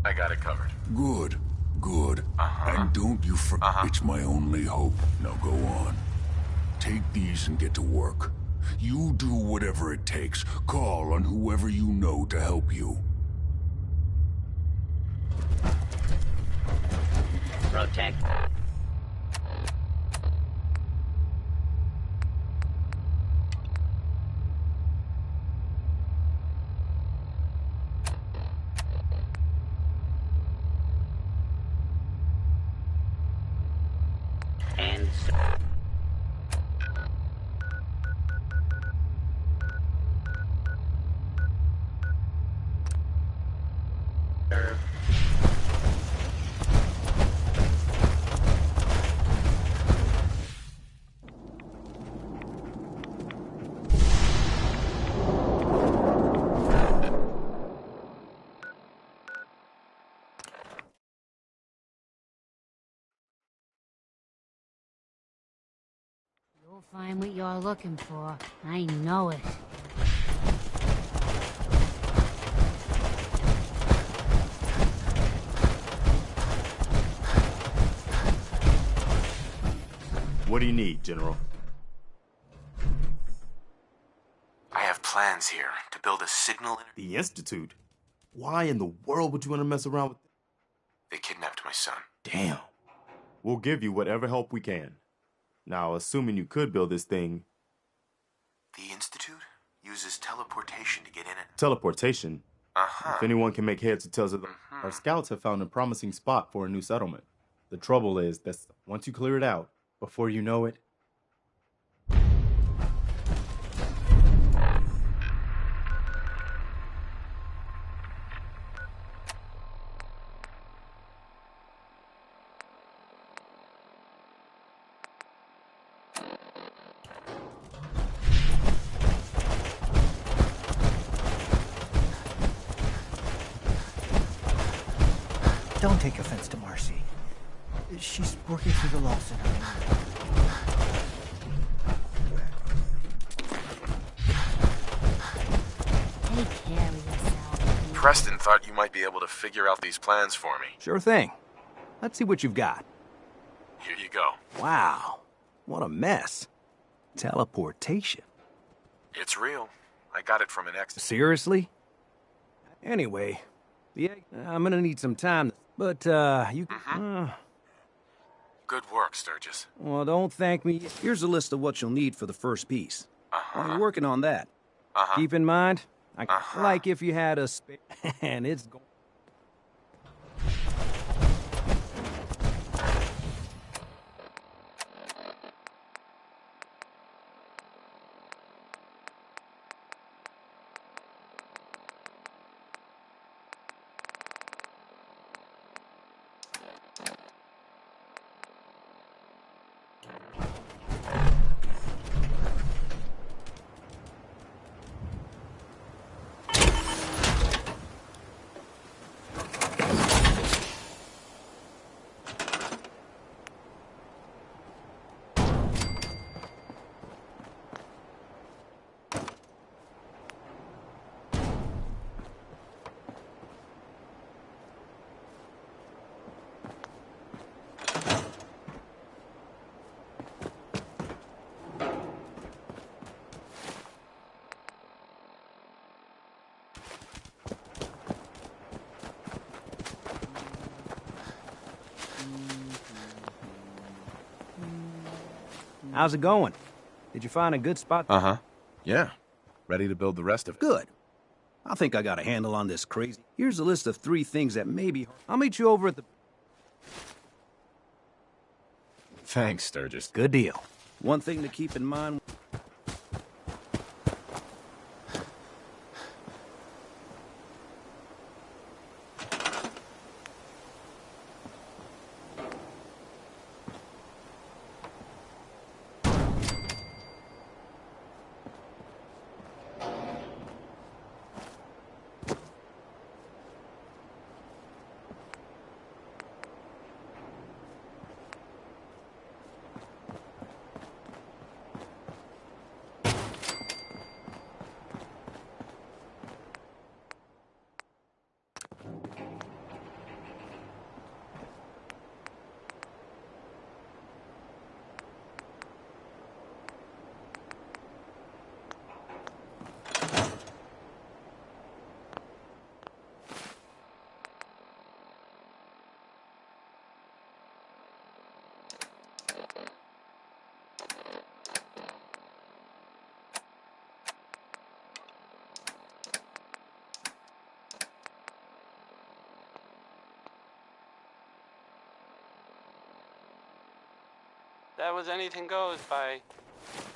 I got it covered. Good. Good. And don't you It's my only hope. Now go on. Take these and get to work. You do whatever it takes. Call on whoever you know to help you. Protect. You'll find what you're looking for. I know it. What do you need, General? I have plans here to build a signal... The Institute? Why in the world would you want to mess around with... They kidnapped my son. Damn. We'll give you whatever help we can. Now, assuming you could build this thing... The Institute uses teleportation to get in it. Teleportation? Uh-huh. If anyone can make heads or tails of them... Our scouts have found a promising spot for a new settlement. The trouble is that once you clear it out, before you know it... Don't take offense to Marcy. She's working through the law center. Take care of yourself. Preston thought you might be able to figure out these plans for me. Sure thing. Let's see what you've got. Here you go. Wow. What a mess. Teleportation. It's real. I got it from an ex. Seriously? Anyway, I'm gonna need some time, but, you... Good work, Sturgis. Well, don't thank me. Here's a list of what you'll need for the first piece. While you're working on that, keep in mind, like if you had a and it's going... How's it going? Did you find a good spot? Uh-huh. Yeah. Ready to build the rest of it. Good. I think I got a handle on this crazy. Here's a list of 3 things that maybe... I'll meet you over at the... Thanks, Sturgis. Good deal. One thing to keep in mind... That was Anything Goes by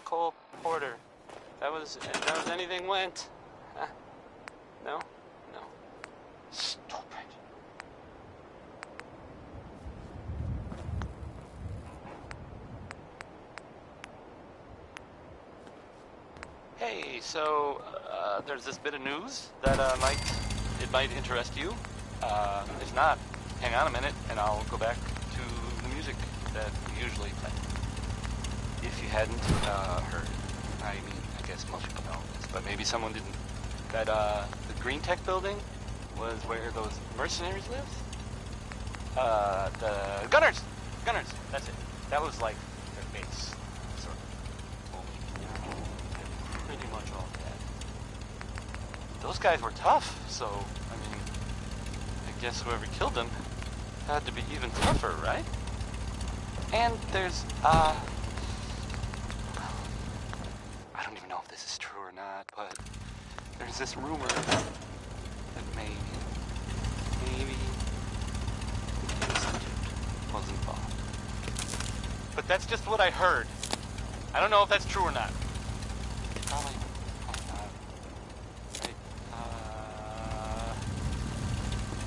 Cole Porter. That was Anything Went. No? No. Stupid. Hey, so, there's this bit of news that, might interest you. If not, hang on a minute and I'll go back to the music that we usually play. if you hadn't heard, I mean, I guess most people know this, but maybe someone didn't, that the Green Tech building was where those mercenaries lived? The Gunners! Gunners, that's it. That was like their base, sort of. Only, pretty much all dead. Those guys were tough, so, I mean, I guess whoever killed them had to be even tougher, right? And there's, I don't even know if this is true or not, but there's this rumor that maybe the Institute was involved. But that's just what I heard. I don't know if that's true or not. Probably not. Right.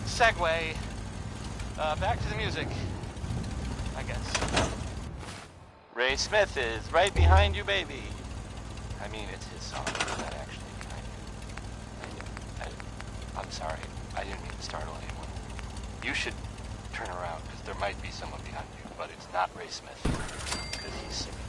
Segue. Back to the music, I guess. Ray Smith is right behind you, baby. I mean, it's his song, that actually. I'm sorry. I didn't mean to startle anyone. You should turn around, because there might be someone behind you, but it's not Ray Smith, because he's singing.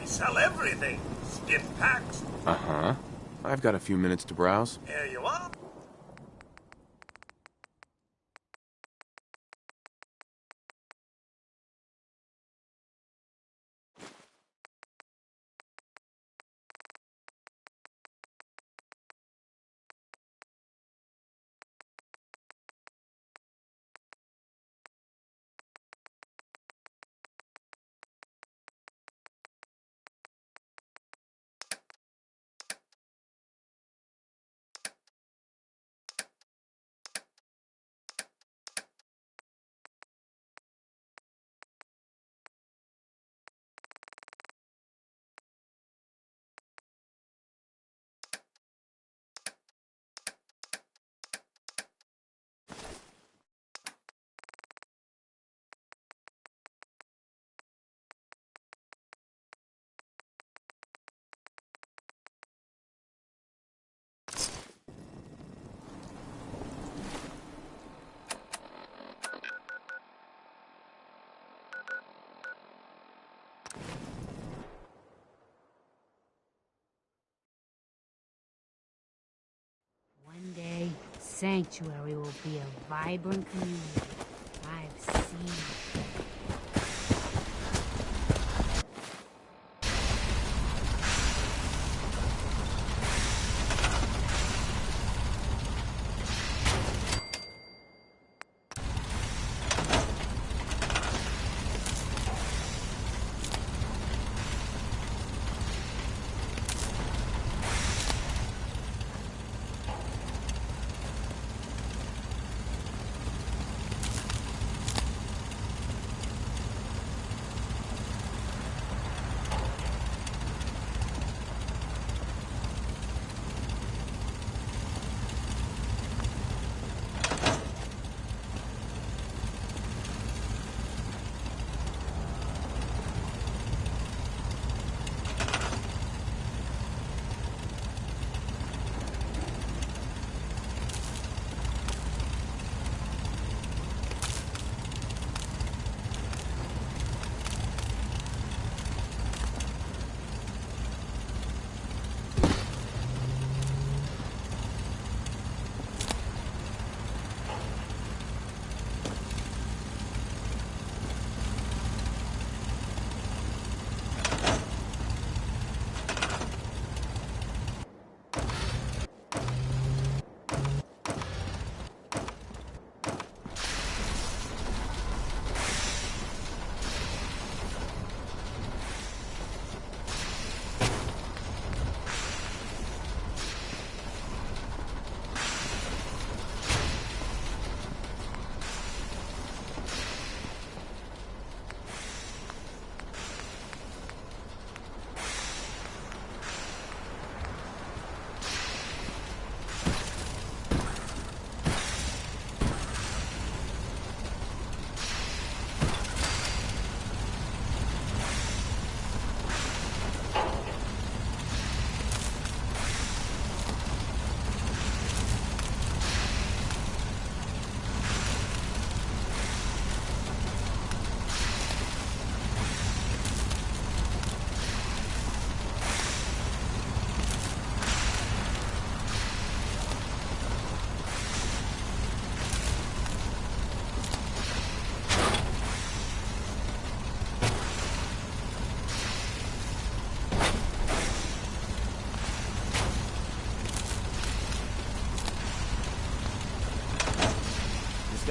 Sell everything. Stiff packs. Uh-huh. I've got a few minutes to browse. Here you are. One day, Sanctuary will be a vibrant community. I've seen it.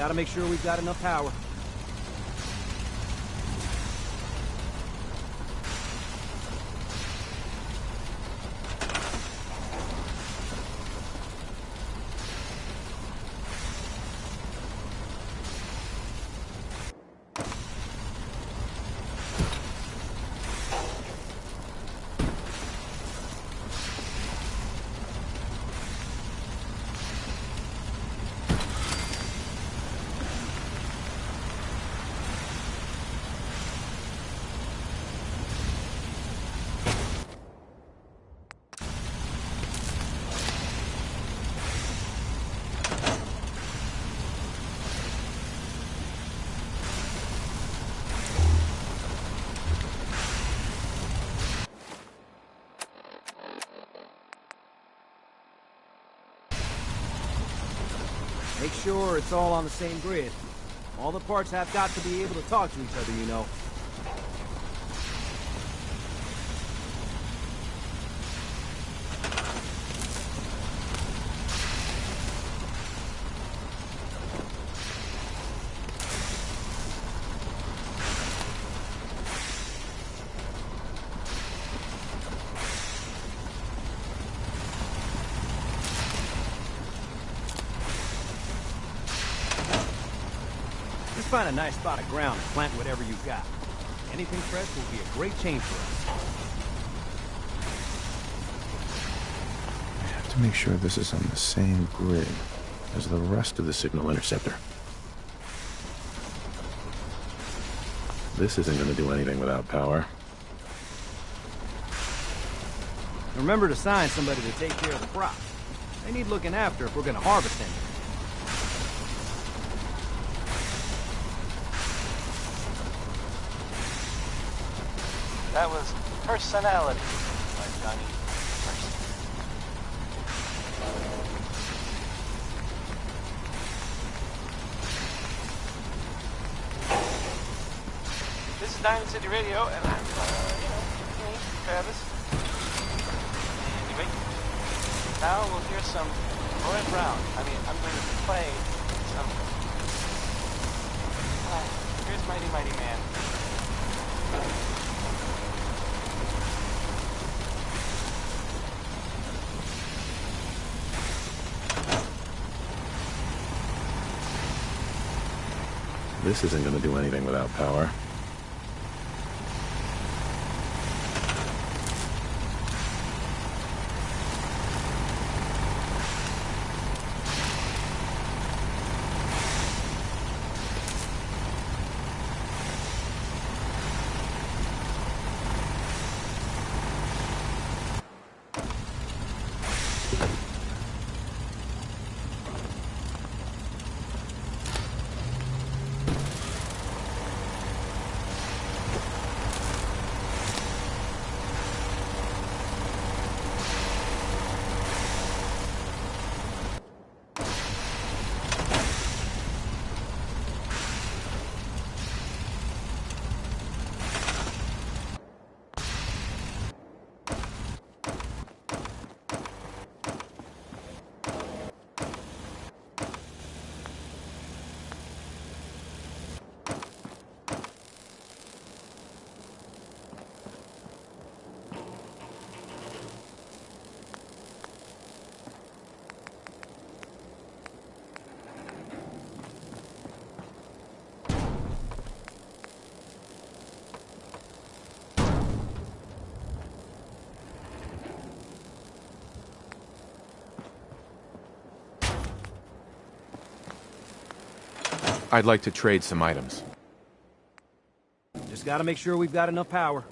gotta make sure we've got enough power. Make sure it's all on the same grid. All the parts have got to be able to talk to each other, you know. Find a nice spot of ground and plant whatever you've got. Anything fresh will be a great change for us. I have to make sure this is on the same grid as the rest of the signal interceptor. This isn't going to do anything without power. Remember to assign somebody to take care of the crops. They need looking after if we're going to harvest anything. That was Personality by Johnny Carson. This is Diamond City Radio, and I'm, me, Travis. Anyway, now we'll hear some Roy Brown. I'm going to play some... here's Mighty Mighty Man. This isn't going to do anything without power. I'd like to trade some items. Just gotta make sure we've got enough power.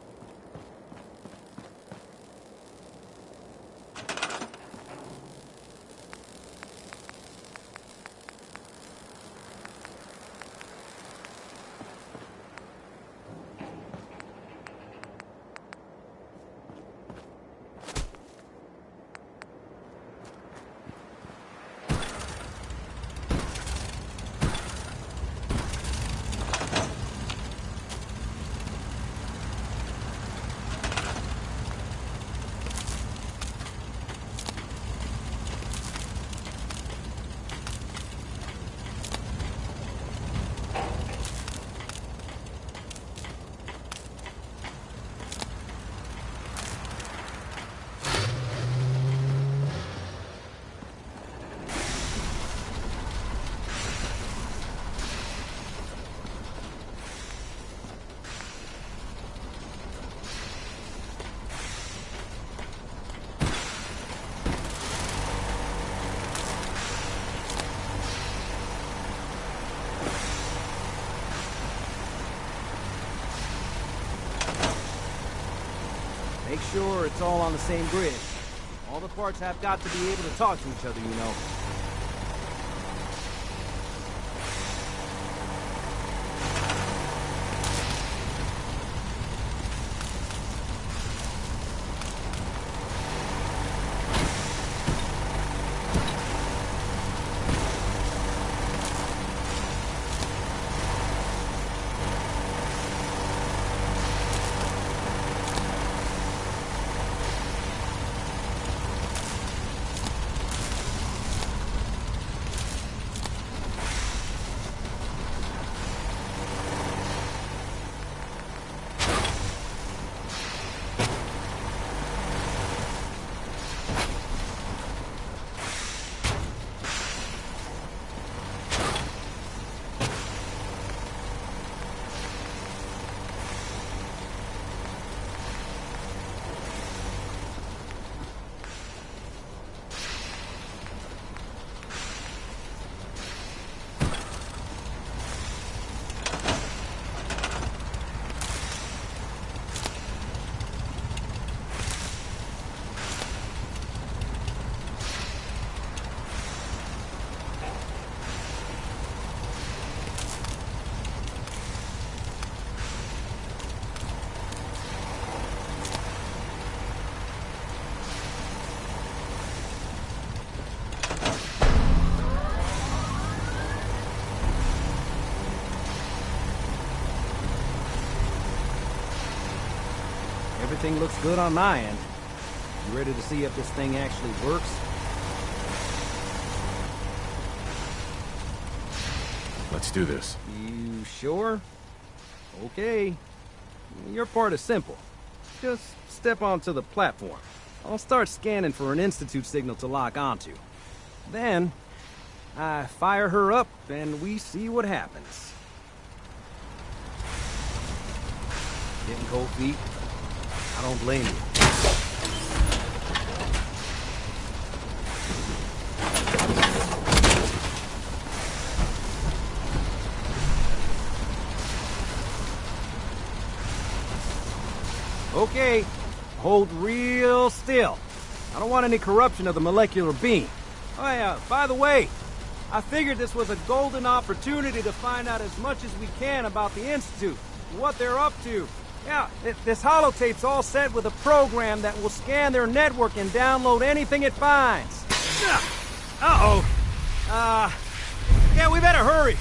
sure it's all on the same grid. All the parts have got to be able to talk to each other, you know. Everything looks good on my end. You ready to see if this thing actually works? Let's do this. You sure? Okay. Your part is simple. Just step onto the platform. I'll start scanning for an Institute signal to lock onto. Then, I fire her up and we see what happens. Getting cold feet? I don't blame you. Okay, hold real still. I don't want any corruption of the molecular beam. Oh yeah, by the way, I figured this was a golden opportunity to find out as much as we can about the Institute, what they're up to. Yeah, this holotape's all set with a program that will scan their network and download anything it finds. Uh-oh. Yeah, we better hurry.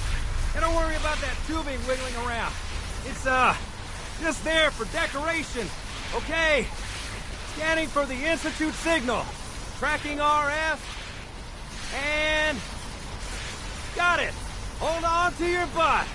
And don't worry about that tubing wiggling around. It's, just there for decoration. Okay. Scanning for the Institute signal. Tracking RF. And... got it. Hold on to your butt.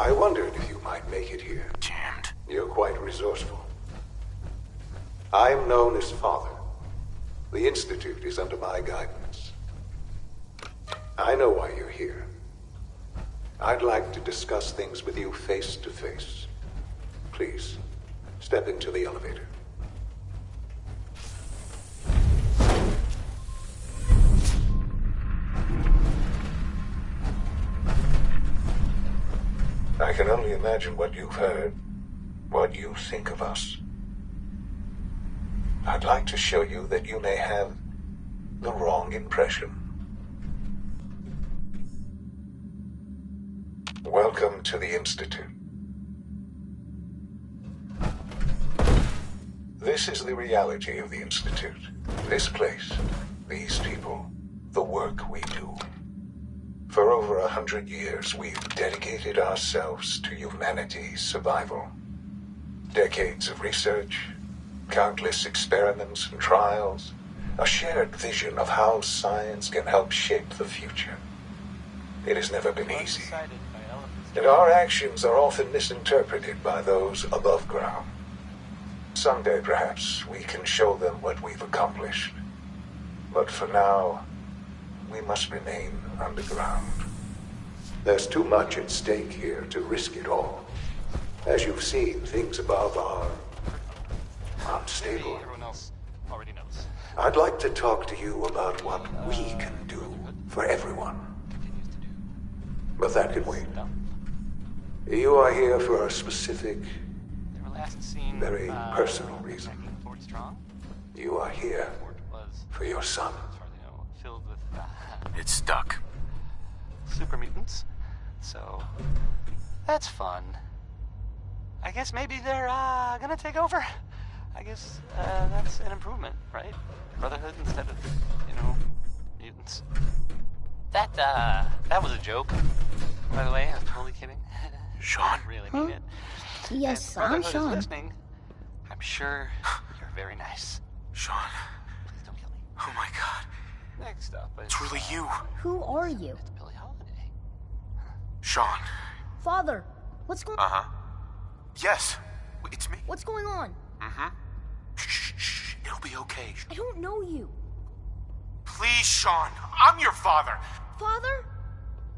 I wondered if you might make it here. Jammed. You're quite resourceful. I'm known as Father. The Institute is under my guidance. I know why you're here. I'd like to discuss things with you face to face. Please, step into the elevator. I can only imagine what you've heard, what you think of us. I'd like to show you that you may have the wrong impression. Welcome to the Institute. This is the reality of the Institute. This place, these people, the work we do. For over 100 years, we've dedicated ourselves to humanity's survival. Decades of research, countless experiments and trials, a shared vision of how science can help shape the future. It has never been easy, and our actions are often misinterpreted by those above ground. Someday, perhaps, we can show them what we've accomplished. But for now, we must remain underground. There's too much at stake here to risk it all. As you've seen, things above are unstable. Everyone else already knows. I'd like to talk to you about what we can do for everyone. But that can wait. You are here for a specific, very personal reason. You are here for your son. Filled with It's stuck. super mutants. So that's fun. I guess maybe they're gonna take over. I guess that's an improvement, right? Brotherhood instead of, mutants. That was a joke. By the way, I'm totally kidding. Sean. I really mean it. Yes, And I'm Brotherhood Sean. is listening. I'm sure you're very nice. Sean. Please don't kill me. Oh my god. Next up, It's really you. Who are you? Billie Holiday. Sean. Father, what's going Uh-huh. Yes. It's me. What's going on? Mm-hmm. Shh. It'll be okay. I don't know you. Please, Sean. I'm your father. Father?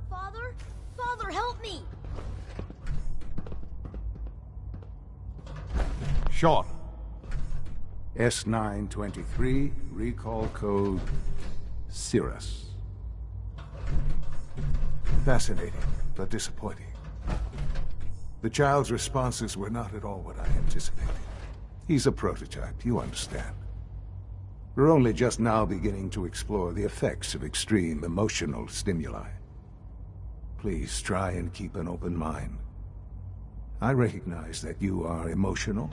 Father? Father, help me! Sean. S923, recall code Cirrus. Fascinating, but disappointing. The child's responses were not at all what I anticipated. He's a prototype, you understand. We're only just now beginning to explore the effects of extreme emotional stimuli. Please try and keep an open mind. I recognize that you are emotional,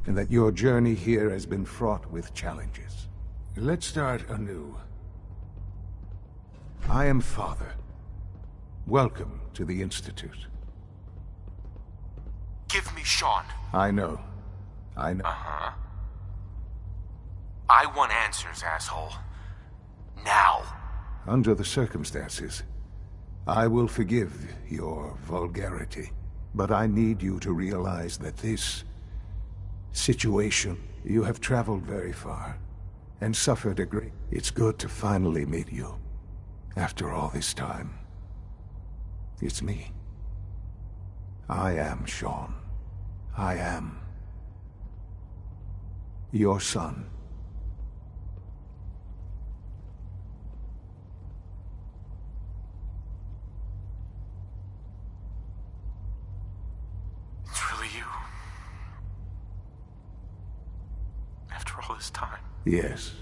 and that your journey here has been fraught with challenges. Let's start anew. I am Father. Welcome to the Institute. Give me Sean. I know. Uh-huh. I want answers, asshole. Now. Under the circumstances, I will forgive your vulgarity. But I need you to realize that this situation, you have traveled very far and suffered a great... It's good to finally meet you. After all this time. It's me. I am Sean. I am your son. It's really you. After all this time. Yes.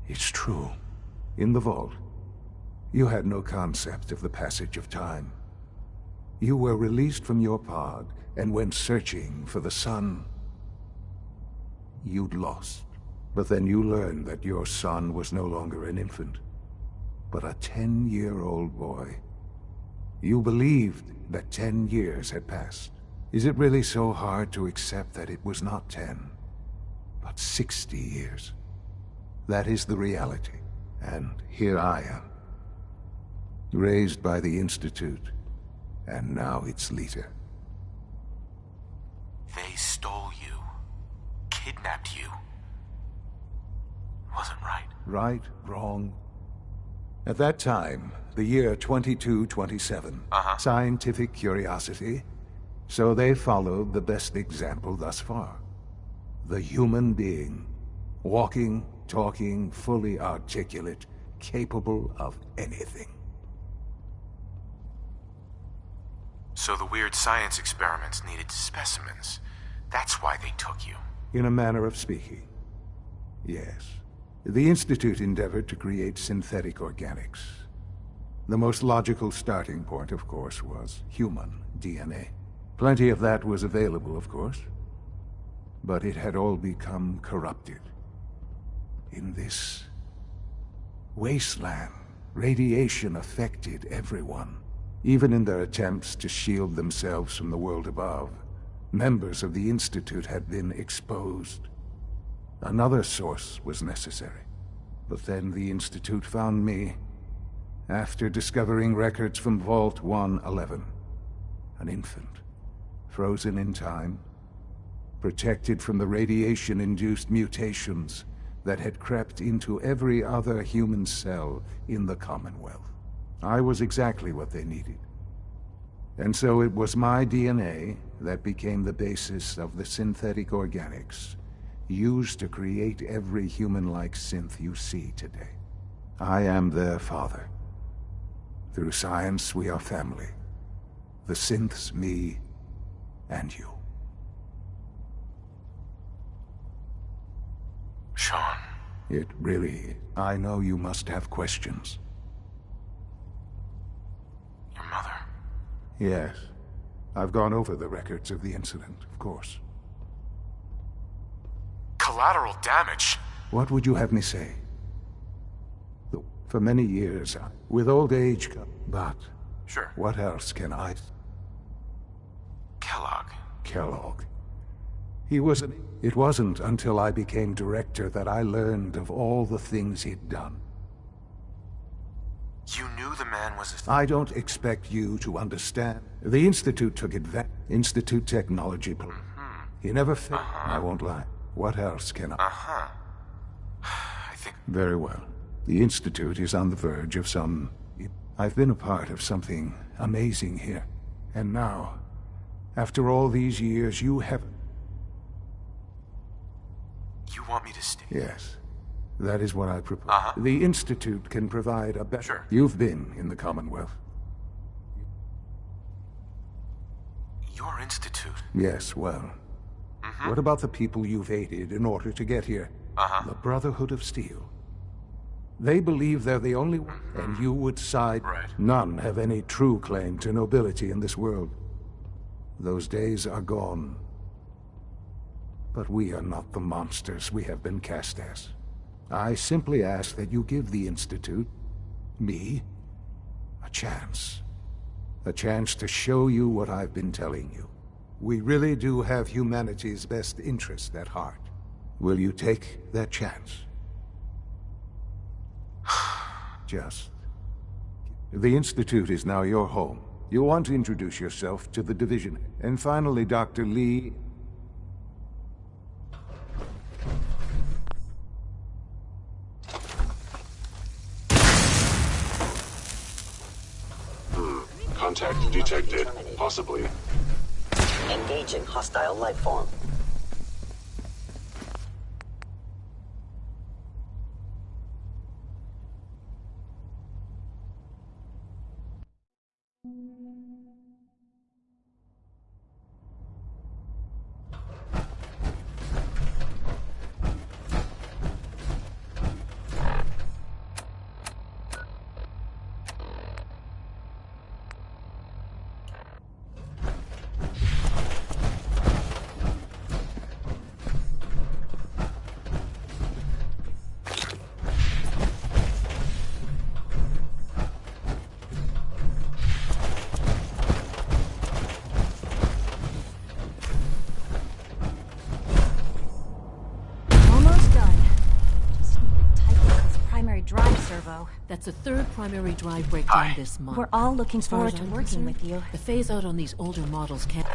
It's true. In the vault, you had no concept of the passage of time. You were released from your pod and went searching for the son you'd lost. But then you learned that your son was no longer an infant, but a 10-year-old boy. You believed that 10 years had passed. Is it really so hard to accept that it was not 10, but 60 years? That is the reality. And here I am, raised by the Institute, and now its leader. They stole you. Kidnapped you. Wasn't right. Right, wrong. At that time, the year 2227, scientific curiosity, so they followed the best example thus far. The human being, walking, talking, fully articulate, capable of anything. So the weird science experiments needed specimens. That's why they took you. In a manner of speaking. Yes. The Institute endeavored to create synthetic organics. The most logical starting point, of course, was human DNA. Plenty of that was available, of course. But it had all become corrupted. In this wasteland, radiation affected everyone. Even in their attempts to shield themselves from the world above, members of the Institute had been exposed. Another source was necessary. But then the Institute found me after discovering records from Vault 111. An infant, frozen in time, protected from the radiation-induced mutations that had crept into every other human cell in the Commonwealth. I was exactly what they needed. And so it was my DNA that became the basis of the synthetic organics used to create every human-like synth you see today. I am their father. Through science, we are family. The synths, me, and you. Sean. It really... I know you must have questions. Your mother. Yes. I've gone over the records of the incident, of course. Collateral damage? What would you have me say? For many years, with old age... But... Sure. What else can I... Kellogg. Kellogg. He was an... It wasn't until I became director that I learned of all the things he'd done. You knew the man was a... I don't expect you to understand. The Institute took advantage. Institute technology. He never failed. I won't lie. What else can I... I think... Very well. The Institute is on the verge of some... I've been a part of something amazing here. And now, after all these years, you have... You want me to stay? Yes. That is what I propose. The Institute can provide a better... Sure. You've been in the Commonwealth. Your institute? Yes, well... What about the people you've aided in order to get here? The Brotherhood of Steel. They believe they're the only one, and you would side... Right. None have any true claim to nobility in this world. Those days are gone. But we are not the monsters we have been cast as. I simply ask that you give the Institute, me, a chance. A chance to show you what I've been telling you. We really do have humanity's best interest at heart. Will you take that chance? Just. The Institute is now your home. You'll want to introduce yourself to the Division. And finally, Dr. Lee... Contact detected. Possibly. Engaging hostile life form. That's the third primary drive breakdown this month. We're all looking As far forward as to I'm working concerned, with you. The phase out on these older models can't...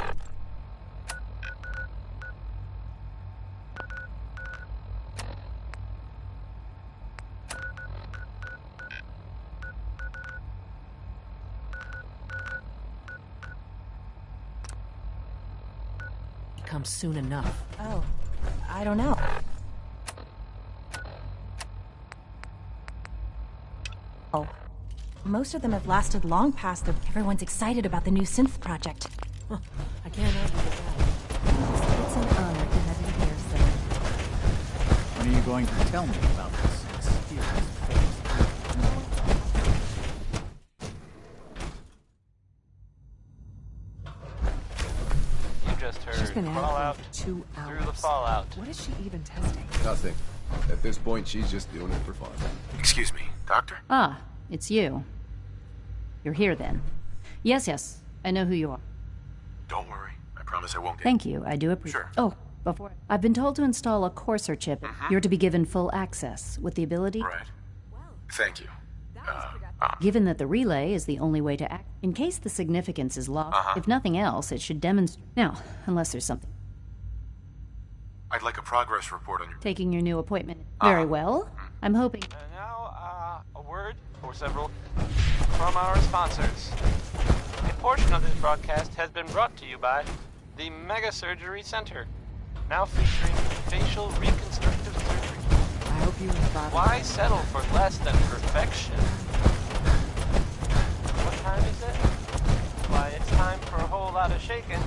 come soon enough. Oh, I don't know. most of them have lasted long past the... Everyone's excited about the new synth project. Huh, I can't argue with that. It's an honor to have you here, sir. When are you going to tell me about this mysterious phase? You just heard She's been out Fallout for 2 hours. through the fallout. What is she even testing? Nothing. At this point, she's just doing it for fun. Excuse me, Doctor? Ah, it's you. You're here then. Yes, I know who you are. Don't worry. I promise I won't get... Thank you, I do appreciate. Sure. Oh, before I've been told to install a Courser chip. You're to be given full access with the ability. Right. Thank you. Given that the relay is the only way to act, in case the significance is lost, if nothing else, it should demonstrate. Now, unless there's something. I'd like a progress report on your... Taking your new appointment. Very well. I'm hoping. And now, a word or several from our sponsors. A portion of this broadcast has been brought to you by the Mega Surgery Center, now featuring facial reconstructive surgery. I hope you thought... Why settle for less than perfection? What time is it? Why, it's time for a whole lot of shaking.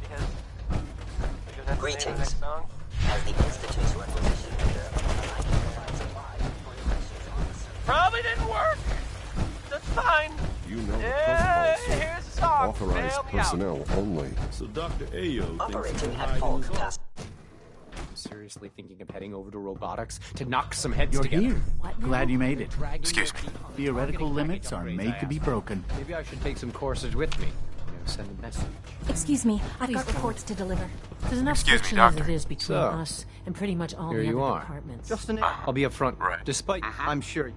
Because that's Greetings. the name of the next song. As the Institute's requisition leader, I can provide supplies for Probably didn't work. That's fine. You know Yeah, here's the song. Authorized Bail me out. personnel only. So Dr. Ayo operating at full capacity. Seriously thinking of heading over to robotics to knock some heads You're together. here. Glad you made it. Excuse me. Theoretical limits are made to be broken. Maybe I should take some courses with me. Send a message. Excuse me, I've got reports to deliver. There's enough Excuse me, friction as Doctor. it is between So, us and pretty much all Here the you other are. departments. Just an... I'll be up front. Right. Despite, I'm sure...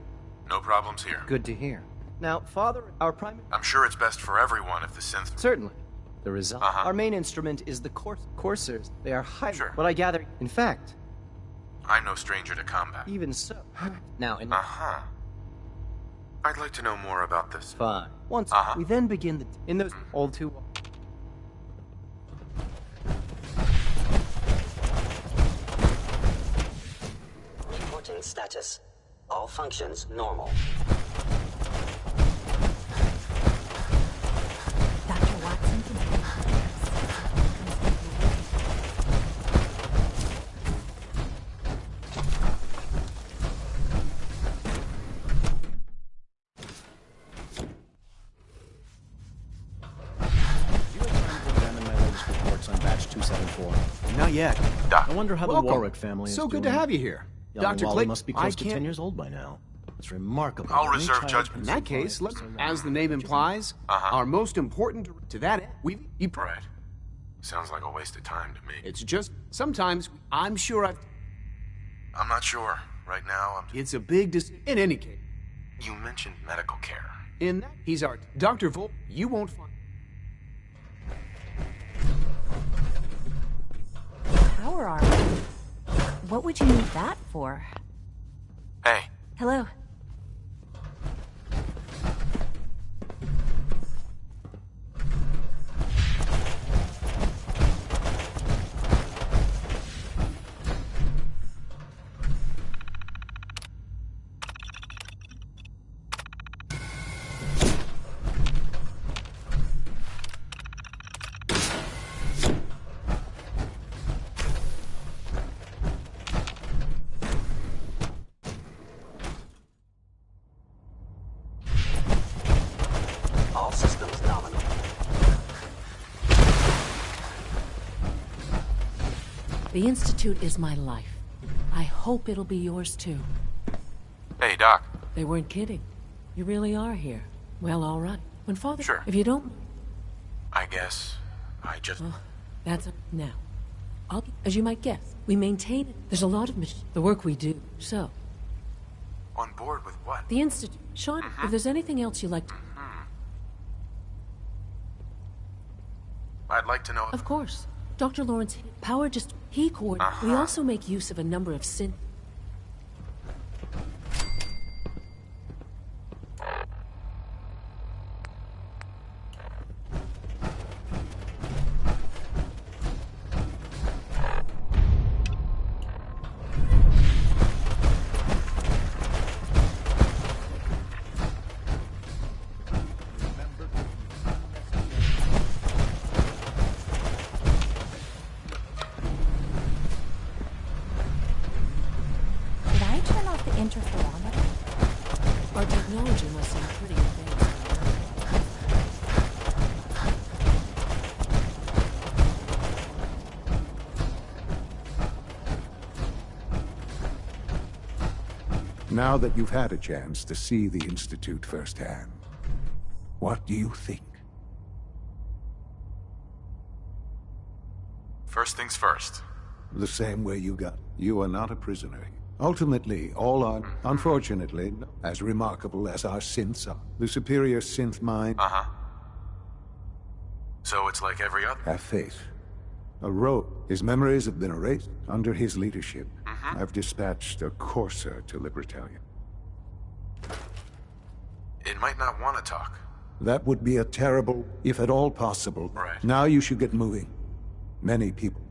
No problems here. Good to hear. Now, Father, our primary... I'm sure it's best for everyone if the synth... Certainly. The result. Our main instrument is the coursers. They are high. Sure. What I gather... In fact... I'm no stranger to combat. Even so... Now, in... I'd like to know more about this. Fine. Once we then begin the... In those... All too... Reporting status. All functions normal. Dr. Watson can... Reports on batch 274. Not yet. I wonder how Welcome. the Warwick family is So good doing. to have you here. Young Dr. Wally Clayton must be I close to can't... 10 years old by now. It's remarkable. I'll Any reserve child judgment. can In that case, survive as the name implies, our most important to that end, Right. Sounds like a waste of time to me. It's just sometimes I'm sure I'm not sure. Right now, It's a big in any case. You mentioned medical care. In that, he's our Dr. Volk. You won't find. Power armor? What would you need that for? Hey. Hello. All systems nominal. The Institute is my life. I hope it'll be yours too. Hey, Doc. They weren't kidding. You really are here. Well, all right. When Father... Sure. If you don't... I guess I just... That's a... Now. As you might guess, we maintain it. There's a lot of the work we do. So, On board with what? the Institute. Sean, if there's anything else you'd like to... I'd like to know... Of course. Dr. Lawrence, power just... He coordinates. We also make use of a number of synth... interferometer? Our technology must seem pretty advanced. Now that you've had a chance to see the Institute firsthand, what do you think? First things first. The same way you got. You are not a prisoner. Ultimately, all are, unfortunately, as remarkable as our synths are. The superior synth mind... So it's like every other? Have faith. A rogue. His memories have been erased. Under his leadership, I've dispatched a courser to Libertalia. It might not want to talk. That would be a terrible, if at all possible. Right. Now you should get moving. Many people.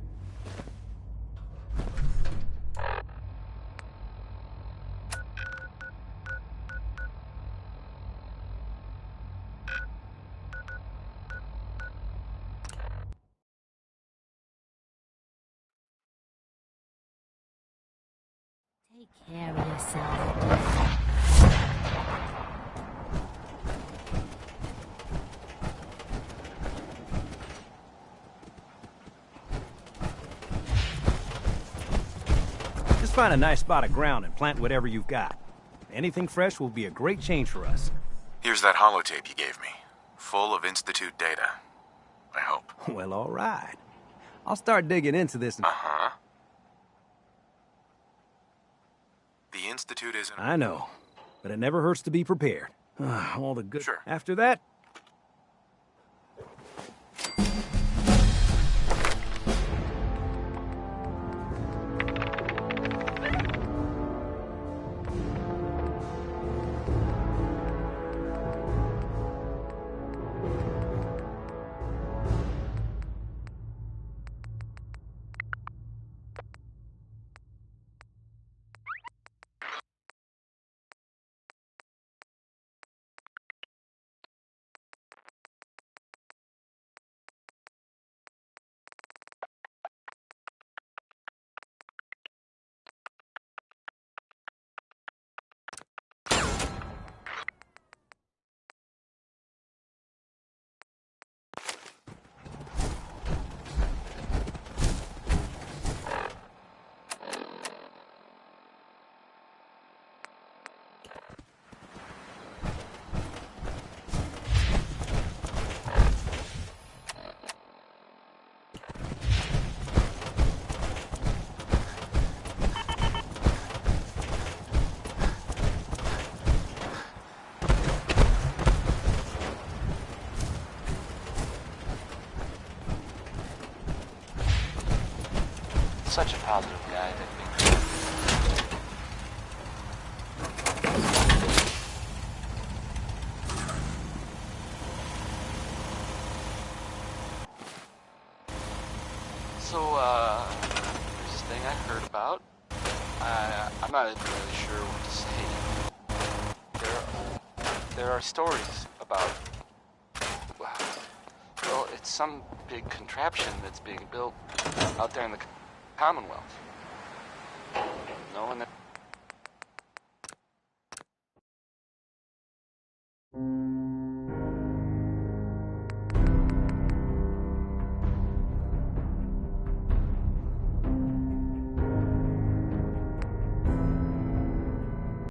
Take care of yourself. Just find a nice spot of ground and plant whatever you've got. Anything fresh will be a great change for us. Here's that holotape you gave me. Full of Institute data. I hope. Well, all right. I'll start digging into this. The Institute isn't... I know, but it never hurts to be prepared. All the good... Sure. After that... Such a positive guy, that So, there's this thing I heard about. I'm not even really sure what to say. There are stories about... Well, it's some big contraption that's being built out there in the Commonwealth. No one that